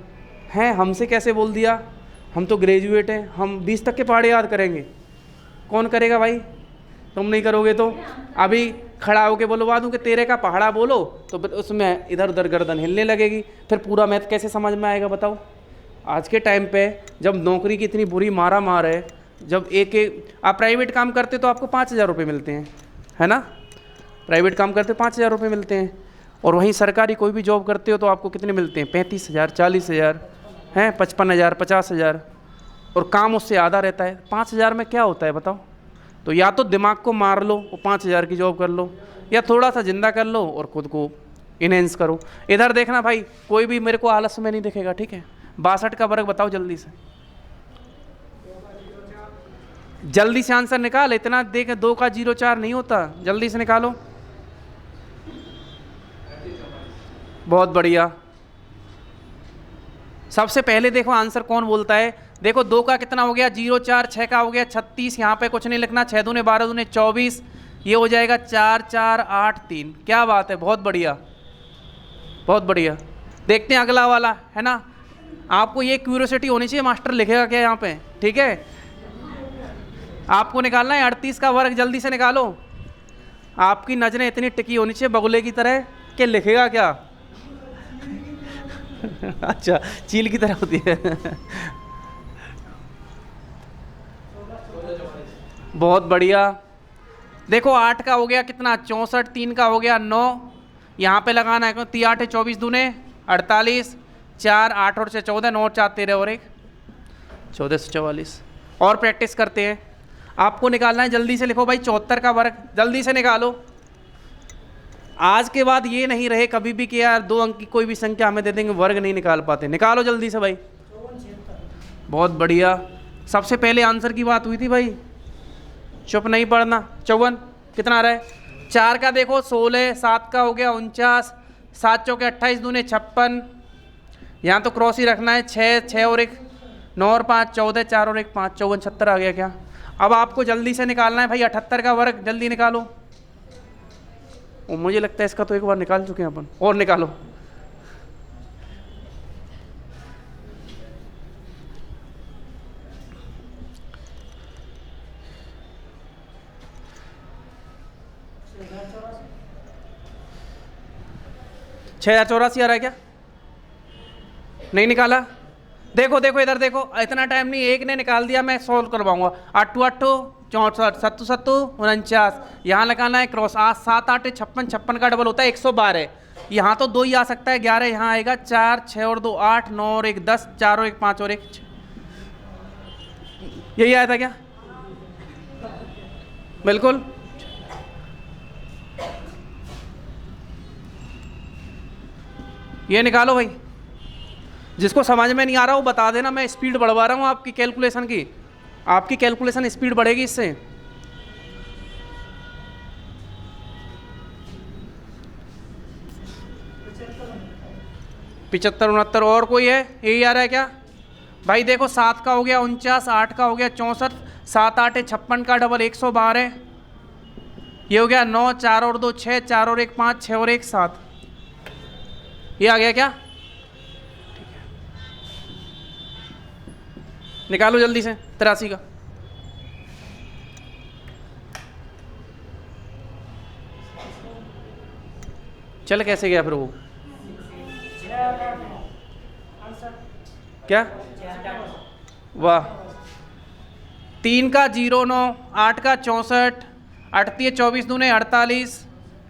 है, हमसे कैसे बोल दिया, हम तो ग्रेजुएट हैं, हम 20 तक के पहाड़े याद करेंगे, कौन करेगा भाई, तुम नहीं करोगे तो अभी खड़ा होकर बोलवा दूँ कि तेरे का पहाड़ा बोलो, तो उसमें इधर उधर गर्दन हिलने लगेगी, फिर पूरा मैथ कैसे समझ में आएगा बताओ। आज के टाइम पे जब नौकरी की इतनी बुरी मारा मार है, जब एक आप प्राइवेट काम करते तो आपको 5,000 रुपये मिलते हैं, है ना, प्राइवेट काम करते 5,000 रुपये मिलते हैं, और वहीं सरकारी कोई भी जॉब करते हो तो आपको कितने मिलते हैं 35,000 40,000 हैं, 55,000 50,000, और काम उससे आधा रहता है। 5,000 में क्या होता है बताओ। तो या तो दिमाग को मार लो और 5,000 की जॉब कर लो, या थोड़ा सा जिंदा कर लो और खुद को इनहेंस करो। इधर देखना भाई, कोई भी मेरे को आलस्य में नहीं दिखेगा, ठीक है। 62 का वर्ग बताओ जल्दी से, जल्दी से आंसर निकाल, इतना देख 2 का 0 4 नहीं होता, जल्दी से निकालो। बहुत बढ़िया। सबसे पहले देखो आंसर कौन बोलता है, देखो 2 का कितना हो गया 0 4, 6 का हो गया 36, यहाँ पे कुछ नहीं लिखना, 6 दूने 12 दूने 24, ये हो जाएगा 4 4 8 3। क्या बात है, बहुत बढ़िया बहुत बढ़िया। देखते हैं अगला वाला, है ना। आपको ये क्यूरियोसिटी होनी चाहिए मास्टर लिखेगा क्या यहाँ पे, ठीक है। आपको निकालना है 38 का वर्ग, जल्दी से निकालो। आपकी नजरें इतनी टिकी होनी चाहिए बगुले की तरह कि लिखेगा क्या अच्छा, चील की तरह होती है बहुत बढ़िया। देखो 8 का हो गया कितना 64, 3 का हो गया 9, यहाँ पे लगाना है 3 8 24 दूने 48, 4 8 और 6 14, 9 4 13 और 1 14 से 44। और प्रैक्टिस करते हैं, आपको निकालना है, जल्दी से लिखो भाई 74 का वर्ग, जल्दी से निकालो। आज के बाद ये नहीं रहे कभी भी कि यार 2 अंक की कोई भी संख्या हमें दे देंगे, वर्ग नहीं निकाल पाते, निकालो जल्दी से भाई। बहुत बढ़िया। सबसे पहले आंसर की बात हुई थी भाई, चुप नहीं पढ़ना। 54 कितना आ रहा है 4 का देखो 16, 7 का हो गया 49, 7 चौके 28 दूने 56, यहाँ तो क्रॉस ही रखना है। 6 6 और 1 9 और 5 14, 4 और 1 5 54 76 आ गया क्या। अब आपको जल्दी से निकालना है भाई 78 का वर्ग, जल्दी निकालो। और मुझे लगता है इसका तो एक बार निकाल चुके हैं अपन, और निकालो। छः 84 आ रहा है क्या, नहीं निकाला। देखो देखो इधर देखो, इतना टाइम नहीं, एक ने निकाल दिया, मैं सॉल्व करवाऊंगा। 8 8 64 7 7 49, यहाँ लगाना है क्रॉस। 7 8 56, 56 का डबल होता है 112। यहाँ तो 2 ही आ सकता है, 11 यहाँ आएगा। 4 6 और 2 8 9 और 1 10, 4 और 1 5 और 1 6। यही आया था क्या, बिल्कुल। ये निकालो भाई, जिसको समझ में नहीं आ रहा वो बता देना, मैं स्पीड बढ़वा रहा हूँ आपकी कैलकुलेशन की। आपकी कैलकुलेशन स्पीड बढ़ेगी इससे। पिचहत्तर 69 और कोई है, यही आ रहा है क्या भाई। देखो 7 का हो गया 49, 8 का हो गया 64, 7 8 56 का डबल 112। ये हो गया 9 4 और 2 6, 4 और 1 5 6 और 1 7। ये आ गया क्या, निकालो जल्दी से 83 का। चल कैसे गया फिर वो, क्या वाह। 3 का 09, 8 का 64, 8 24 दूने 48,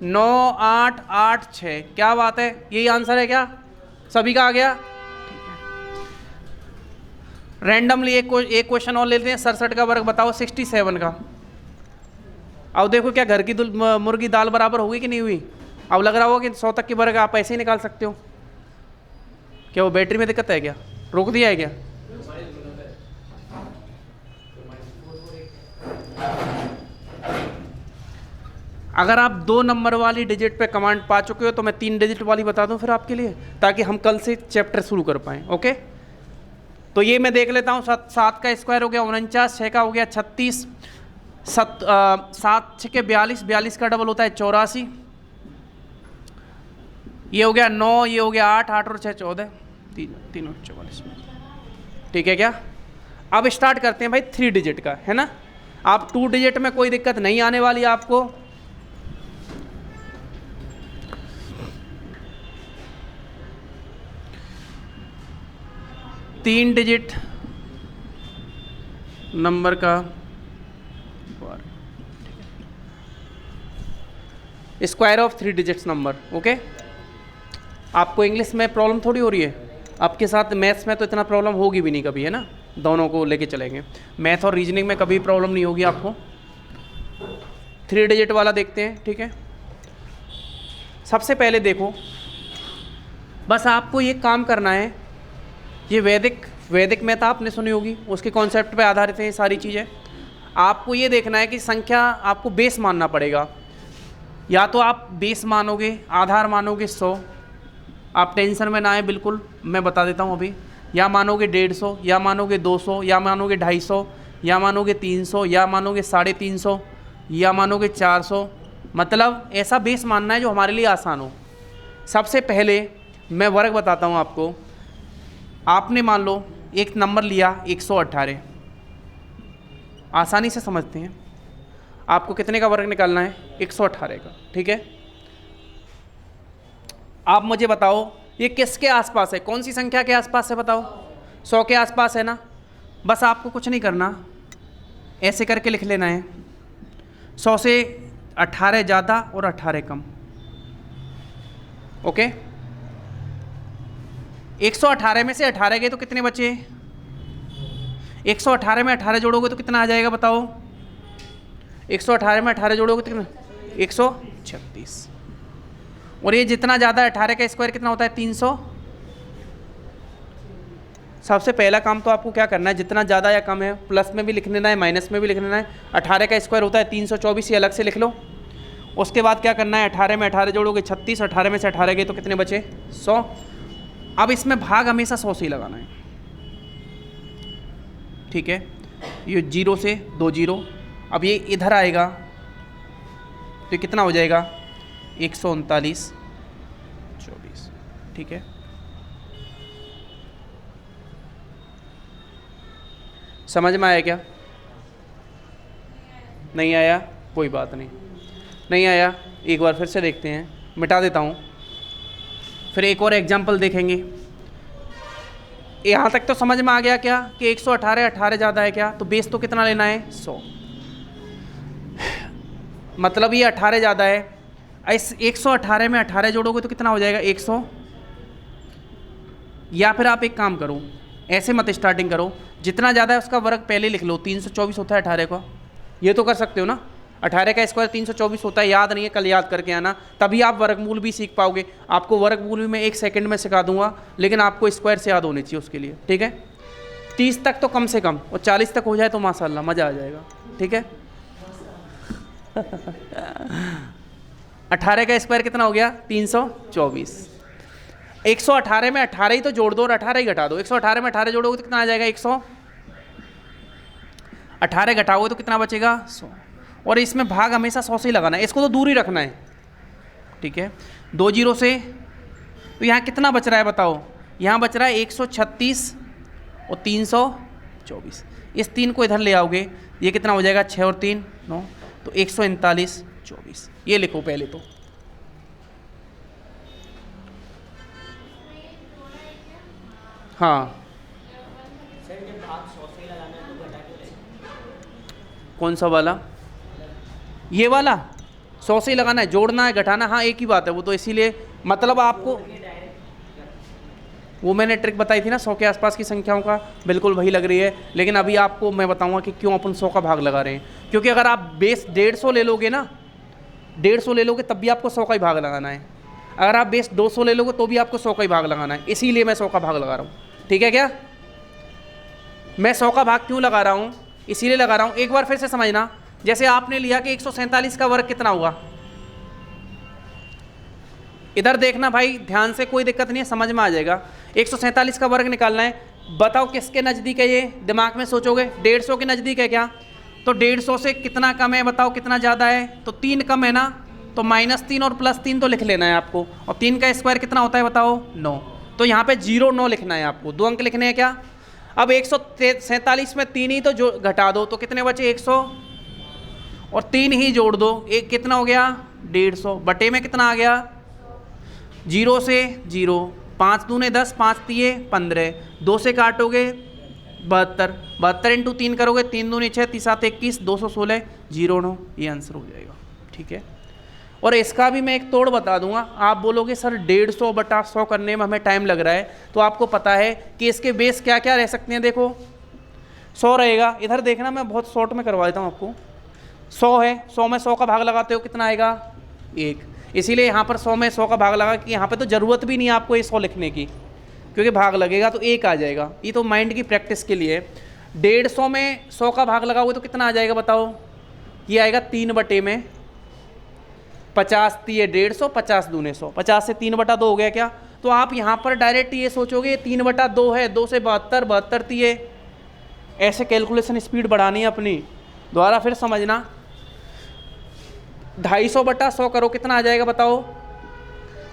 9 8 8 6। क्या बात है, यही आंसर है क्या, सभी का आ गया। रैंडमली एक क्वेश्चन और लेते हैं। 67 का वर्ग बताओ 67 का। अब देखो क्या घर की मुर्गी दाल बराबर होगी कि नहीं हुई। अब लग रहा होगा कि 100 तक की वर्ग आप ऐसे ही निकाल सकते हो। क्या वो बैटरी में दिक्कत है क्या, रोक दिया है क्या। अगर आप 2 नंबर वाली डिजिट पे कमांड पा चुके हो तो मैं 3 डिजिट वाली बता दूं फिर आपके लिए, ताकि हम कल से चैप्टर शुरू कर पाएँ। ओके, तो ये मैं देख लेता हूँ। 7 का स्क्वायर हो गया 49, 6 का हो गया 36, 7 6 के 42, 42 का डबल होता है 84। ये हो गया 9, ये हो गया 8, 8 और 6 14, 3 और 44। ठीक है क्या। अब स्टार्ट करते हैं भाई 3 डिजिट का, है ना। आप 2 डिजिट में कोई दिक्कत नहीं आने वाली आपको। तीन डिजिट नंबर का square of 3 digits number. Okay, आपको इंग्लिश में प्रॉब्लम थोड़ी हो रही है, आपके साथ मैथ्स में तो इतना प्रॉब्लम होगी भी नहीं कभी, है ना। दोनों को लेके चलेंगे, मैथ और रीजनिंग में कभी प्रॉब्लम नहीं होगी आपको। 3 डिजिट वाला देखते हैं, ठीक है। सबसे पहले देखो, बस आपको ये काम करना है। ये वैदिक मैथ आपने सुनी होगी, उसके कॉन्सेप्ट पे आधारित है ये सारी चीज़ें। आपको ये देखना है कि संख्या आपको बेस मानना पड़ेगा। या तो आप बेस मानोगे, आधार मानोगे 100, आप टेंशन में ना आए बिल्कुल, मैं बता देता हूँ अभी। या मानोगे 150, या मानोगे 200, या मानोगे 250, या मानोगे 300, या मानोगे 350, या मानोगे 400। मतलब ऐसा बेस मानना है जो हमारे लिए आसान हो। सबसे पहले मैं वर्ग बताता हूँ आपको। आपने मान लो एक नंबर लिया 118, आसानी से समझते हैं। आपको कितने का वर्ग निकालना है, 118 का, ठीक है। आप मुझे बताओ ये किसके आसपास है, कौन सी संख्या के आसपास है बताओ। 100 के आसपास है ना। बस आपको कुछ नहीं करना, ऐसे करके लिख लेना है। 100 से 18 ज़्यादा और 18 कम। ओके, 118 में से 18 गए तो कितने बचे। 118 में 18 जोड़ोगे तो कितना आ जाएगा बताओ। 118 में 18 जोड़ोगे तो कितना, 136। और ये जितना ज़्यादा 18 का स्क्वायर कितना होता है, 300। सबसे पहला काम तो आपको क्या करना है, जितना ज़्यादा या कम है प्लस में भी लिख लेना है, माइनस में भी लिख लेना है। 18 का स्क्वायर होता है 324, ये अलग से लिख लो। उसके बाद क्या करना है, 18 में 18 जोड़ोगे 36, 18 में से 18 गए तो कितने बचे, 100। अब इसमें भाग हमेशा 100 से ही लगाना है, ठीक है। ये 0 से 2 0, अब ये इधर आएगा तो कितना हो जाएगा 139/24, ठीक है। समझ में आया क्या? नहीं आया? कोई बात नहीं, नहीं आया एक बार फिर से देखते हैं, मिटा देता हूँ, फिर एक और एग्जाम्पल देखेंगे। यहाँ तक तो समझ में आ गया क्या कि 118 18 ज़्यादा है क्या, तो बेस तो कितना लेना है 100, मतलब ये 18 ज़्यादा है। इस 118 में 18 जोड़ोगे तो कितना हो जाएगा 100, या फिर आप एक काम करो, ऐसे मत स्टार्टिंग करो, जितना ज़्यादा है उसका वर्ग पहले लिख लो। 324 होता है 18 का, ये तो कर सकते हो ना। 18 का स्क्वायर 324 होता है, याद नहीं है कल याद करके आना, तभी आप वर्गमूल भी सीख पाओगे। आपको वर्गमूल भी मैं 1 सेकंड में सिखा दूंगा, लेकिन आपको स्क्वायर से याद होनी चाहिए उसके लिए, ठीक है। 30 तक तो कम से कम, और 40 तक हो जाए तो माशाल्लाह मज़ा आ जाएगा, ठीक है। 18 का स्क्वायर कितना हो गया 324। 118 में 18 ही तो जोड़ दो और 18 ही घटा दो। 118 में 18 जोड़ोगे तो कितना आ जाएगा 100, 18 घटाओगे तो कितना बचेगा 100, और इसमें भाग हमेशा 100 से ही लगाना है, इसको तो दूर ही रखना है, ठीक है। 2 0 से तो यहाँ कितना बच रहा है बताओ, यहाँ बच रहा है 136 और 324, इस 3 को इधर ले आओगे, ये कितना हो जाएगा 6 और 3 9, तो 139/24, ये लिखो पहले तो। हाँ कौन सा वाला, ये वाला 100 से ही लगाना है, जोड़ना है घटाना, हाँ एक ही बात है वो तो, इसीलिए मतलब आपको वो मैंने ट्रिक बताई थी ना 100 के आसपास की संख्याओं का, बिल्कुल वही लग रही है। लेकिन अभी आपको मैं बताऊंगा कि क्यों अपन 100 का भाग लगा रहे हैं, क्योंकि अगर आप बेस 150 ले लोगे ना, 150 ले लोगे तब भी आपको 100 का ही भाग लगाना है। अगर आप बेस 200 ले लोगे तो भी आपको 100 का ही भाग लगाना है, इसीलिए मैं 100 का भाग लगा रहा हूँ, ठीक है। क्या मैं 100 का भाग क्यों लगा रहा हूँ, इसीलिए लगा रहा हूँ, एक बार फिर से समझना। जैसे आपने लिया कि 147 का वर्ग कितना हुआ, इधर देखना भाई ध्यान से, कोई दिक्कत नहीं है, समझ में आ जाएगा। 147 का वर्ग निकालना है, बताओ किसके नज़दीक है, ये दिमाग में सोचोगे 150 के नज़दीक है क्या, तो 150 से कितना कम है बताओ, कितना ज़्यादा है, तो 3 कम है ना, तो -3 और +3 तो लिख लेना है आपको, और 3 का स्क्वायर कितना होता है बताओ 9, तो यहाँ पे 0 9 लिखना है आपको, 2 अंक लिखने हैं क्या। अब 147 में 3 ही तो जो घटा दो तो कितने बचे 100, और 3 ही जोड़ दो, एक कितना हो गया 150, बटे में कितना आ गया 0 से 0, 5 दूने 10, 5 तिये 15, 2 से काटोगे 72, 72 × 3 करोगे, 3 दूने 6, 3 7 21, 216 0 9, ये आंसर हो जाएगा, ठीक है। और इसका भी मैं एक तोड़ बता दूंगा, आप बोलोगे सर 150/100 करने में हमें टाइम लग रहा है, तो आपको पता है कि इसके बेस क्या क्या रह सकते हैं। देखो 100 रहेगा, इधर देखना मैं बहुत शॉर्ट में करवा देता हूँ आपको। 100 है, 100 में 100 का भाग लगाते हो कितना आएगा 1, इसीलिए यहाँ पर 100 में 100 का भाग लगा कि यहाँ पे तो ज़रूरत भी नहीं है आपको ये 100 लिखने की, क्योंकि भाग लगेगा तो 1 आ जाएगा। ये तो माइंड की प्रैक्टिस के लिए। 150 में 100 का भाग लगाओगे तो कितना आ जाएगा बताओ, ये आएगा 3/में 50 तिये 150, 50 दूने 100, 50 से 3/2 हो गया क्या, तो आप यहाँ पर डायरेक्ट ये सोचोगे 3/2 है, 2 से 72, 72 तिये, ऐसे कैलकुलेशन स्पीड बढ़ानी है अपनी। दोबारा फिर समझना, 250/100 करो कितना आ जाएगा बताओ,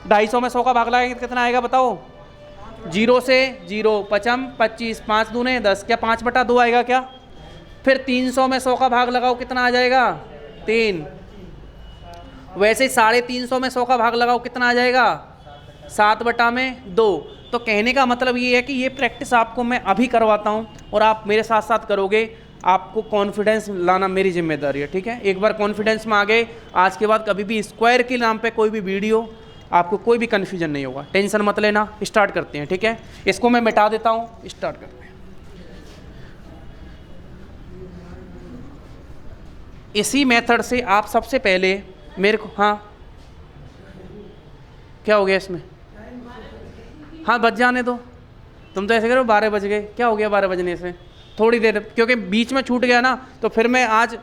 250 में 100 का भाग लगाएंगे तो कितना आएगा बताओ, 0 से 0, 55 25, 5 दूने 10, क्या 5/2 आएगा क्या। फिर 300 में 100 का भाग लगाओ कितना आ जाएगा 3, वैसे 350 में 100 का भाग लगाओ कितना आ जाएगा 7/2। तो कहने का मतलब ये है कि ये प्रैक्टिस आपको मैं अभी करवाता हूँ और आप मेरे साथ साथ करोगे, आपको कॉन्फिडेंस लाना मेरी जिम्मेदारी है, ठीक है। एक बार कॉन्फिडेंस में आ गए, आज के बाद कभी भी स्क्वायर के नाम पे कोई भी वीडियो आपको कोई भी कन्फ्यूजन नहीं होगा, टेंशन मत लेना। स्टार्ट करते हैं, ठीक है। इसको मैं मिटा देता हूँ, स्टार्ट करते हैं। इसी मेथड से आप सबसे पहले मेरे को, हाँ क्या हो गया इसमें, हाँ बच जाने दो, तुम तो ऐसे करो 12 बज गए, क्या हो गया 12 बजने से, थोड़ी देर, क्योंकि बीच में छूट गया ना, तो फिर मैं आज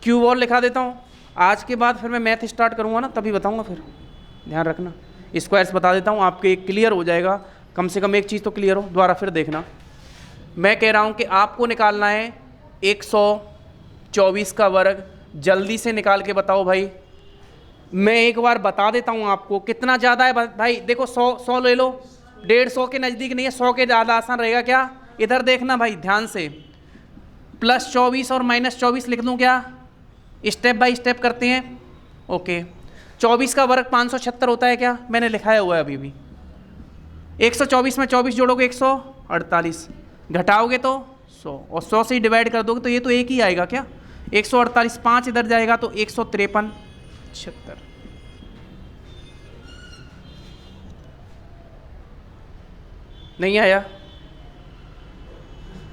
क्यूब और लिखा देता हूँ। आज के बाद फिर मैं मैथ स्टार्ट करूँगा ना तभी बताऊँगा, फिर ध्यान रखना। स्क्वायर्स बता देता हूँ, आपके क्लियर हो जाएगा, कम से कम एक चीज़ तो क्लियर हो, दोबारा फिर देखना। मैं कह रहा हूँ कि आपको निकालना है 124 का वर्ग। जल्दी से निकाल के बताओ भाई। मैं एक बार बता देता हूँ आपको कितना ज़्यादा है भाई। देखो 100 ले लो, 150 के नज़दीक नहीं है, 100 के ज़्यादा आसान रहेगा क्या? इधर देखना भाई ध्यान से, +24 और -24 लिख दूँ क्या? स्टेप बाय स्टेप करते हैं। ओके, 24 का वर्ग 576 होता है क्या? मैंने लिखाया हुआ है अभी भी। 124 में 24 जोड़ोगे 148, घटाओगे तो 100, और 100 से ही डिवाइड कर दोगे तो ये तो एक ही आएगा क्या? 148, 5 इधर जाएगा तो 153, 76। नहीं आया?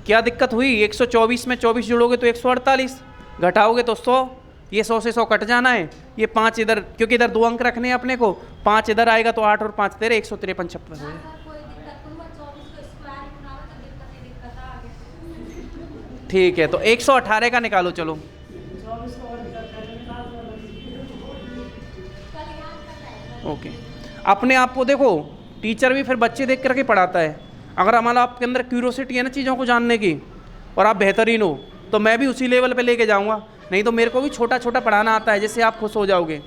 क्या दिक्कत हुई? 124 में 24 जोड़ोगे तो 148, घटाओगे तो 100, ये 100 से 100 कट जाना है, ये 5 इधर, क्योंकि इधर 2 अंक रखने हैं अपने को, 5 इधर आएगा तो 8 और 5 तेरे 153, 56 हो जाए। ठीक है, तो 118 का निकालो चलो। ओके, अपने आप को देखो, टीचर भी फिर बच्चे देख करके पढ़ाता है। अगर हमारा आपके अंदर क्यूरोसिटी है ना चीज़ों को जानने की, और आप बेहतरीन हो, तो मैं भी उसी लेवल पे लेके जाऊंगा। नहीं तो मेरे को भी छोटा छोटा पढ़ाना आता है, जिससे आप खुश हो जाओगे।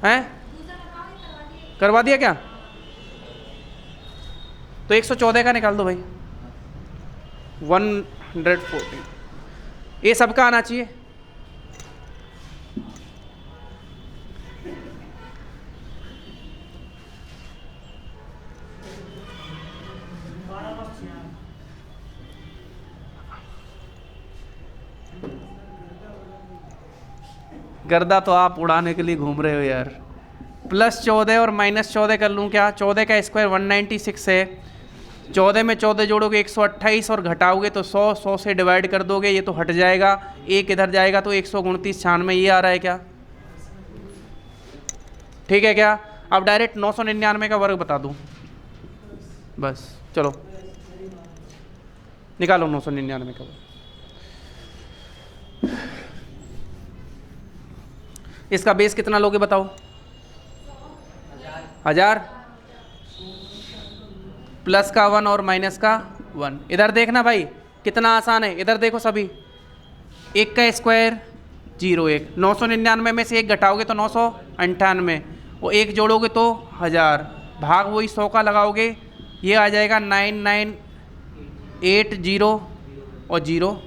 हैं? करवा दिया क्या? तो 114 का निकाल दो भाई, 114, ये सबका आना चाहिए। गर्दा तो आप उड़ाने के लिए घूम रहे हो यार। +14 और -14 कर लूँ क्या? 14 का स्क्वायर 196 है, 14 में 14 जोड़ोगे 128 और घटाओगे तो 100, 100 से डिवाइड कर दोगे, ये तो हट जाएगा, एक इधर जाएगा तो 129, 96, ये आ रहा है क्या? ठीक है क्या? अब डायरेक्ट 999 का वर्ग बता दूँ बस। चलो निकालो 999 का वर्ग। इसका बेस कितना लोगे बताओ? 1000, प्लस का 1 और माइनस का 1। इधर देखना भाई कितना आसान है, इधर देखो सभी, 1 का स्क्वायर 01, 999 में से 1 घटाओगे तो 998, वो 1 जोड़ोगे तो 1000, भाग वही 100 का लगाओगे, ये आ जाएगा 9980 और 0।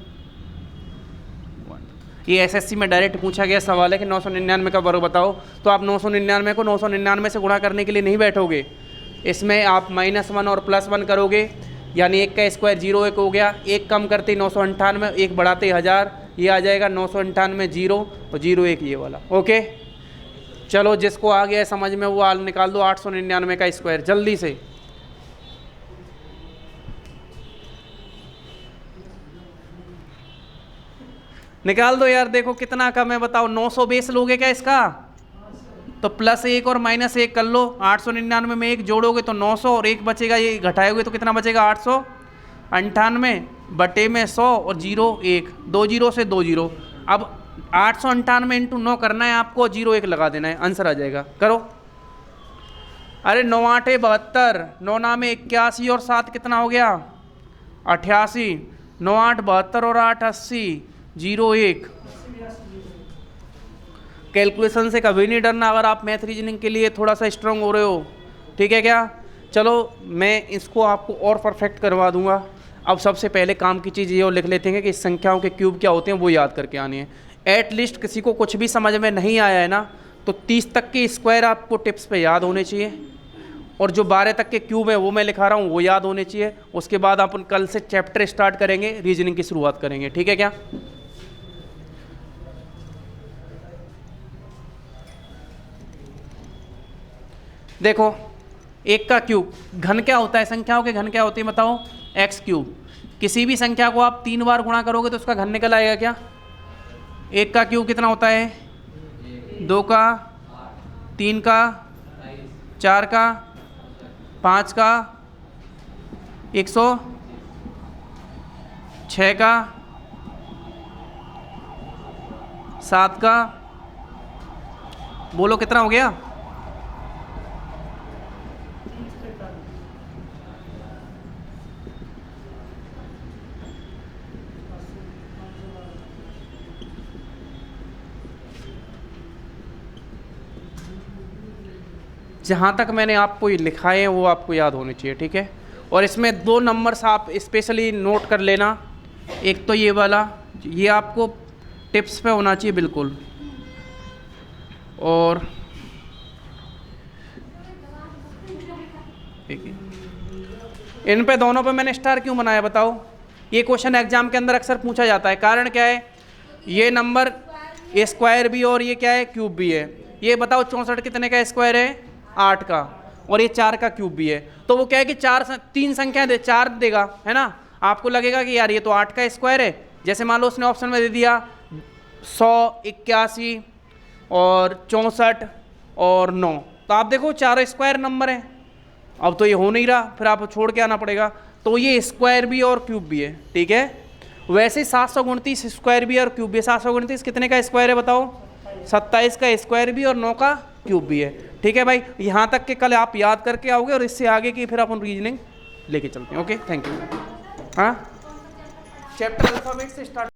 ये एसएससी में डायरेक्ट पूछा गया सवाल है कि 999 का वर्ग बताओ, तो आप 999 को 999 से गुणा करने के लिए नहीं बैठोगे, इसमें आप -1 और +1 करोगे, यानी 1 का स्क्वायर 01 हो गया, 1 कम करते 998, 1 बढ़ाते 1000, ये आ जाएगा 998 0 और 01 ये वाला। ओके चलो, जिसको आ गया है समझ में वो निकाल दो 899 का स्क्वायर जल्दी से। निकाल दो यार, देखो कितना कम है बताओ। 900 बेस लोगे क्या इसका? तो +1 और -1 कर लो, 899 में 1 जोड़ोगे तो 900 और 1 बचेगा, ये घटाओगे तो कितना बचेगा? 898 बटे में 100 और 0 1, 2 0 से 2 0। अब 898 × 9 करना है आपको, 0 1 लगा देना है, आंसर आ जाएगा। करो। अरे 9 8 72, 9 9 81 और 7 कितना हो गया? 88, 9 8 72 और 8 80, 0 1। कैलकुलेशन से कभी नहीं डरना अगर आप मैथ रीजनिंग के लिए थोड़ा सा स्ट्रांग हो रहे हो, ठीक है क्या? चलो मैं इसको आपको और परफेक्ट करवा दूंगा। अब सबसे पहले काम की चीज़ ये और लिख लेते हैं कि इस संख्याओं के क्यूब क्या होते हैं, वो याद करके आने हैं। एटलीस्ट किसी को कुछ भी समझ में नहीं आया है ना, तो 30 तक के स्क्वायर आपको टिप्स पे याद होने चाहिए, और जो 12 तक के क्यूब है वो मैं लिखा रहा हूँ वो याद होने चाहिए। उसके बाद अपन कल से चैप्टर स्टार्ट करेंगे, रीजनिंग की शुरुआत करेंगे, ठीक है क्या? देखो 1 का क्यूब, घन क्या होता है? संख्याओं के घन क्या होते हैं बताओ? x3। किसी भी संख्या को आप 3 बार गुणा करोगे तो उसका घन निकल आएगा क्या? 1 का क्यूब कितना होता है? 2 का, 3 का, 4 का, 5 का, 106 का, 7 का, बोलो कितना हो गया? जहाँ तक मैंने आपको ये लिखाए हैं वो आपको याद होने चाहिए, ठीक है। और इसमें 2 नंबर्स आप स्पेशली नोट कर लेना। एक तो ये वाला, ये आपको टिप्स पे होना चाहिए बिल्कुल, और इन पे दोनों पे मैंने स्टार क्यों बनाया बताओ? ये क्वेश्चन एग्जाम के अंदर अक्सर पूछा जाता है। कारण क्या है? ये नंबर स्क्वायर भी और ये क्या है, क्यूब भी है। ये बताओ 64 कितने का स्क्वायर है? 8 का। और ये 4 का क्यूब भी है। तो वो क्या है कि 3 संख्या दे 4 देगा, है ना। आपको लगेगा कि यार ये तो 8 का स्क्वायर है। जैसे मान लो उसने ऑप्शन में दे दिया 100, 81 और 64 और 9, तो आप देखो 4 स्क्वायर नंबर है। अब तो ये हो नहीं रहा, फिर आपको छोड़ के आना पड़ेगा। तो ये स्क्वायर भी और क्यूब भी है, ठीक है। वैसे 729 स्क्वायर भी और क्यूब भी है। 729 कितने का स्क्वायर है बताओ? 27 का स्क्वायर भी और 9 का क्यूब भी है, ठीक है भाई। यहाँ तक के कल आप याद करके आओगे और इससे आगे की फिर अपन रीजनिंग लेके चलते हैं। Okay, thank you. हाँ, चैप्टर अल्फाबेट से स्टार्ट